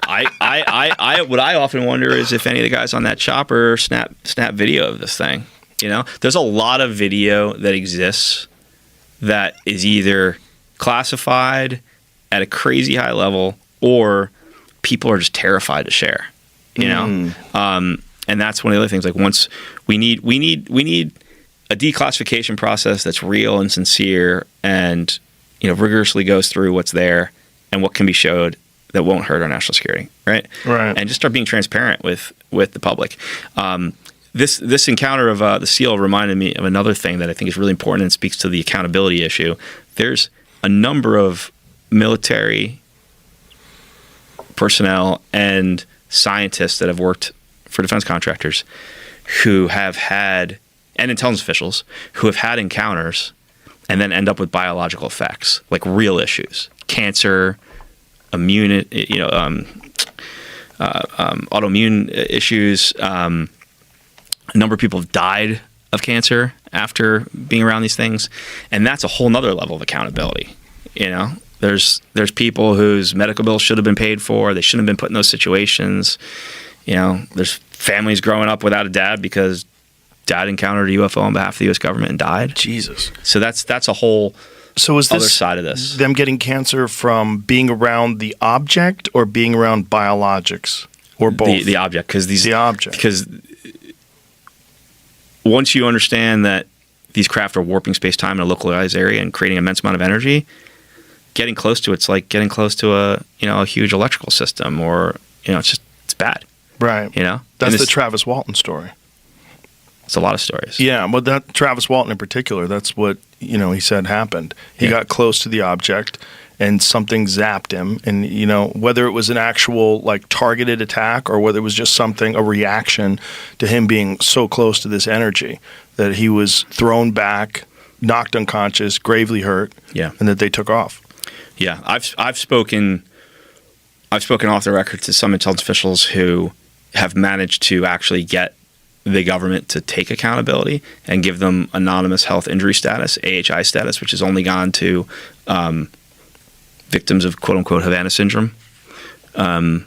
What I often wonder is if any of the guys on that chopper snap video of this thing. There's a lot of video that exists that is either classified at a crazy high level or people are just terrified to share. And that's one of the other things. Like, once we need a declassification process that's real and sincere and rigorously goes through what's there and what can be showed that won't hurt our national security, right? Right. And just start being transparent with the public. This encounter of the SEAL reminded me of another thing that I think is really important and speaks to the accountability issue. There's a number of military personnel and scientists that have worked for defense contractors who have had, and intelligence officials who have had encounters and then end up with biological effects, like real issues, cancer, autoimmune issues. A number of people have died of cancer after being around these things, and that's a whole nother level of accountability. There's people whose medical bills should have been paid for. They shouldn't have been put in those situations. There's families growing up without a dad because dad encountered a UFO on behalf of the U.S. government and died. Jesus. So that's a whole is other this side of this. Them getting cancer from being around the object or being around biologics or both? The object, the object. Because once you understand that these craft are warping space-time in a localized area and creating an immense amount of energy, getting close to it's like getting close to a huge electrical system, or it's bad. Right. That's the Travis Walton story. It's a lot of stories. Yeah, but that Travis Walton in particular, that's what he said happened. He got close to the object and something zapped him, and whether it was an actual like targeted attack or whether it was just a reaction to him being so close to this energy that he was thrown back, knocked unconscious, gravely hurt, and that they took off. Yeah, I've spoken off the record to some intelligence officials who have managed to actually get the government to take accountability and give them anonymous health injury status, AHI status, which has only gone to victims of quote unquote Havana syndrome. And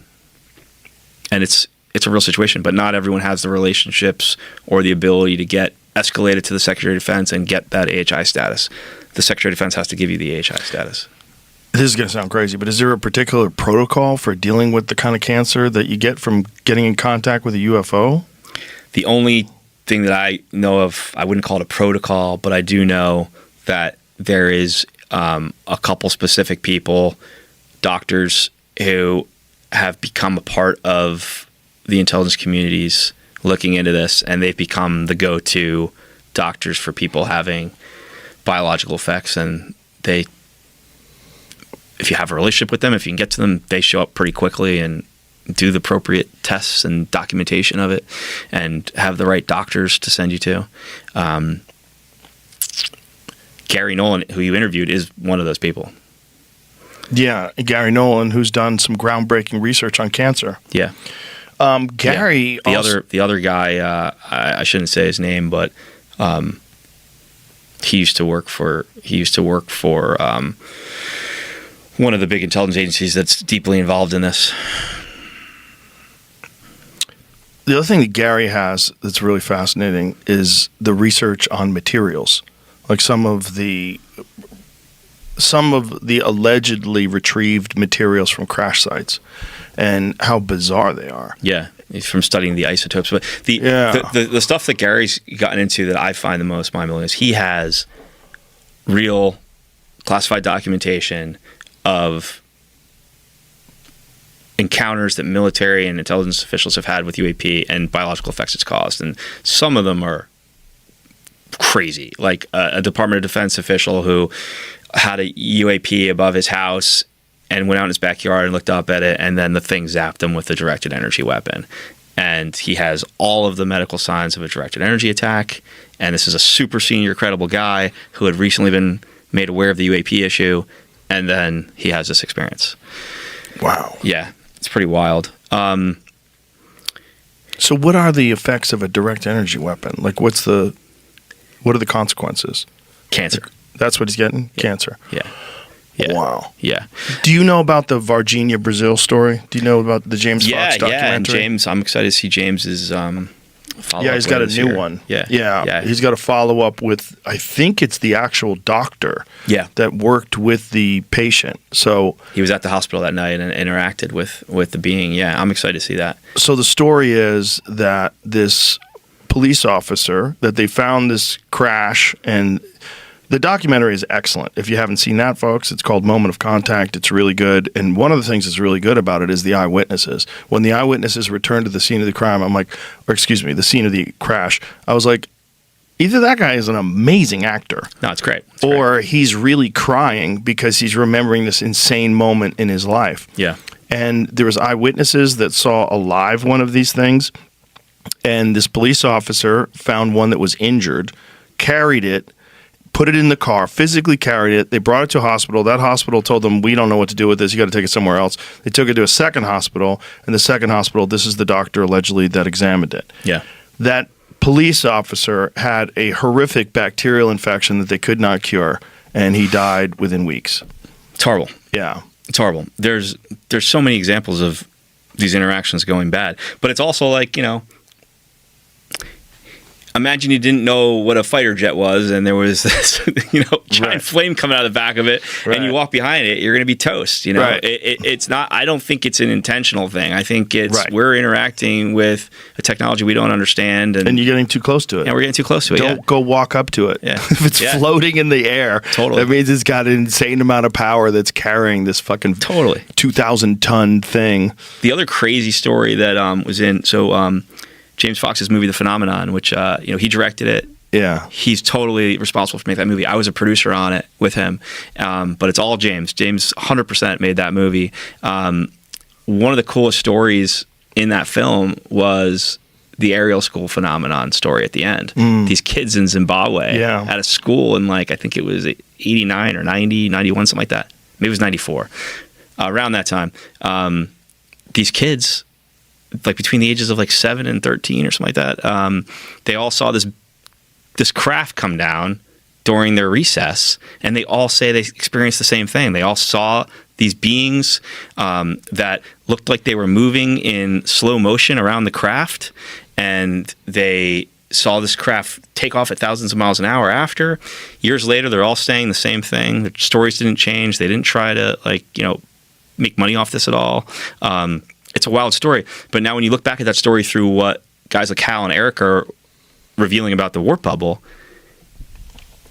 it's a real situation, but not everyone has the relationships or the ability to get escalated to the Secretary of Defense and get that AHI status. The Secretary of Defense has to give you the AHI status. This is going to sound crazy, but is there a particular protocol for dealing with the kind of cancer that you get from getting in contact with a UFO? The only thing that I know of, I wouldn't call it a protocol, but I do know that there is a couple specific people, doctors, who have become a part of the intelligence communities looking into this, and they've become the go-to doctors for people having biological effects. And if you have a relationship with them, if you can get to them, they show up pretty quickly and do the appropriate tests and documentation of it and have the right doctors to send you to. Gary Nolan, who you interviewed, is one of those people. Yeah, Gary Nolan, who's done some groundbreaking research on cancer. Yeah. Gary... Yeah. The other guy, I shouldn't say his name, but he used to work for one of the big intelligence agencies that's deeply involved in this. The other thing that Gary has that's really fascinating is the research on materials, like some of the allegedly retrieved materials from crash sites, and how bizarre they are. Yeah, from studying the isotopes. But the stuff that Gary's gotten into that I find the most mind-blowing is he has real classified documentation of encounters that military and intelligence officials have had with UAP and biological effects it's caused. And some of them are crazy, like a Department of Defense official who had a UAP above his house and went out in his backyard and looked up at it, and then the thing zapped him with a directed energy weapon. And he has all of the medical signs of a directed energy attack, and this is a super senior credible guy who had recently been made aware of the UAP issue, and then he has this experience. Wow. Yeah, it's pretty wild. So what are the effects of a direct energy weapon? Like what are the consequences? Cancer. That's what he's getting? Yeah. Cancer. Yeah. Yeah. Wow. Yeah. Do you know about the Varginha, Brazil story? Do you know about the James Fox documentary? Yeah, and James, I'm excited to see James's follow-up. Yeah, he's got a new one. Yeah. He's got a follow-up with, I think it's the actual doctor that worked with the patient. So he was at the hospital that night and interacted with the being. Yeah, I'm excited to see that. So the story is that this police officer, that they found this crash and The documentary is excellent. If you haven't seen that, folks, it's called Moment of Contact. It's really good. And one of the things that's really good about it is the eyewitnesses. When the eyewitnesses returned to the scene of the crime, the scene of the crash, I was like, either that guy is an amazing actor. No, it's great. Or he's really crying because he's remembering this insane moment in his life. Yeah. And there was eyewitnesses that saw alive one of these things. And this police officer found one that was injured, carried it, put it in the car, physically carried it. They brought it to a hospital. That hospital told them, we don't know what to do with this. You got to take it somewhere else. They took it to a second hospital. And the second hospital, this is the doctor allegedly that examined it. Yeah. That police officer had a horrific bacterial infection that they could not cure. And he died within weeks. It's horrible. Yeah. It's horrible. There's so many examples of these interactions going bad. But it's also like, imagine you didn't know what a fighter jet was and there was this, giant flame coming out of the back of it and you walk behind it, you're going to be toast. Right. It's not, I don't think it's an intentional thing. I think we're interacting with a technology we don't understand. And you're getting too close to it. Yeah, we're getting too close to it. Don't go walk up to it. Yeah. If it's floating in the air, totally. That means it's got an insane amount of power that's carrying this fucking 2,000-ton thing. The other crazy story that was in, James Fox's movie, The Phenomenon, which, he directed it. Yeah. He's totally responsible for making that movie. I was a producer on it with him, but it's all James. James 100% made that movie. One of the coolest stories in that film was the aerial school phenomenon story at the end. These kids in Zimbabwe at a school in I think it was 89 or 90, 91, something like that. Maybe it was 94. Around that time. These kids, between the ages of 7 and 13 or something like that, they all saw this craft come down during their recess, and they all say they experienced the same thing. They all saw these beings that looked like they were moving in slow motion around the craft, and they saw this craft take off at thousands of miles an hour after. Years later, they're all saying the same thing. Their stories didn't change. They didn't try to make money off this at all. It's a wild story. But now when you look back at that story through what guys like Hal and Eric are revealing about the warp bubble,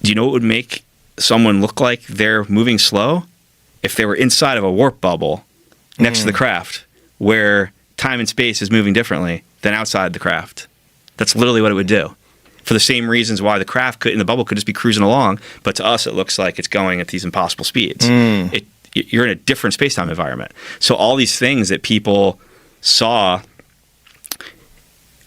do you know what would make someone look like they're moving slow? If they were inside of a warp bubble next to the craft where time and space is moving differently than outside the craft. That's literally what it would do. For the same reasons why the craft in the bubble could just be cruising along, but to us it looks like it's going at these impossible speeds. You're in a different space-time environment. So all these things that people saw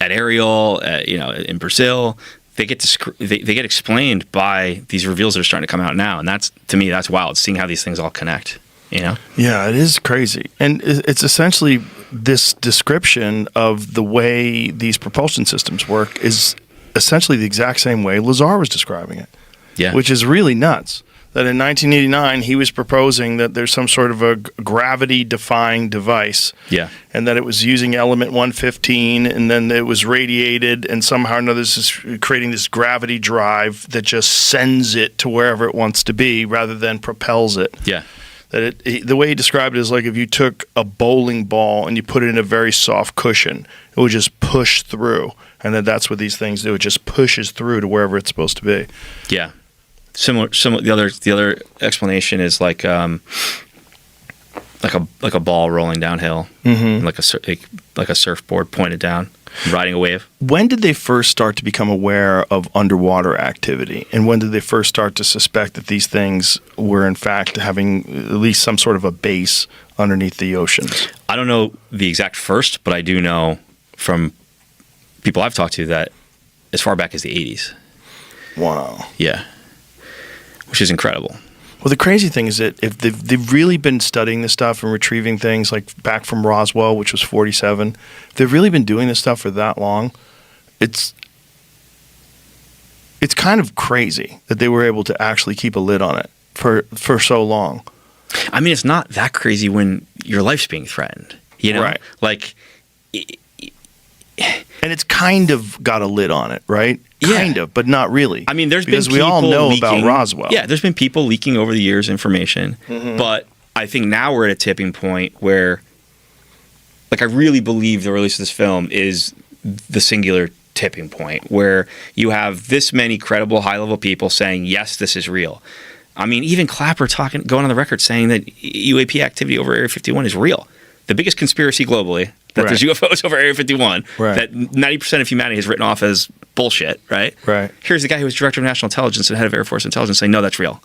at Ariel, in Brazil, they get explained by these reveals that are starting to come out now, and to me that's wild. Seeing how these things all connect. Yeah, it is crazy, and it's essentially this description of the way these propulsion systems work is essentially the exact same way Lazar was describing it. Yeah, which is really nuts. That in 1989, he was proposing that there's some sort of a gravity-defying device. Yeah. And that it was using element 115, and then it was radiated, and somehow or another this is creating this gravity drive that just sends it to wherever it wants to be rather than propels it. Yeah. That the way he described it is like if you took a bowling ball and you put it in a very soft cushion, it would just push through. And that's what these things do. It just pushes through to wherever it's supposed to be. Yeah. Similar. The other explanation is like a ball rolling downhill, like a surfboard pointed down, riding a wave. When did they first start to become aware of underwater activity, and when did they first start to suspect that these things were in fact having at least some sort of a base underneath the oceans? I don't know the exact first, but I do know from people I've talked to that as far back as the 80s. Wow. Yeah. Which is incredible. Well, the crazy thing is that if they've really been studying this stuff and retrieving things like back from Roswell, which was 47, if they've really been doing this stuff for that long, it's kind of crazy that they were able to actually keep a lid on it for so long. I mean, it's not that crazy when your life's being threatened, Right. Like, and it's kind of got a lid on it, right? Yeah. Kind of, but not really. I mean, because we all know leaking, about Roswell. Yeah, there's been people leaking over the years information, but I think now we're at a tipping point where, I really believe the release of this film is the singular tipping point where you have this many credible high-level people saying, yes, this is real. I mean, even Clapper going on the record saying that UAP activity over Area 51 is real. The biggest conspiracy globally, that there's UFOs over Area 51, that 90% of humanity has written off as bullshit, right? Right. Here's the guy who was Director of National Intelligence and Head of Air Force Intelligence saying, no, that's real.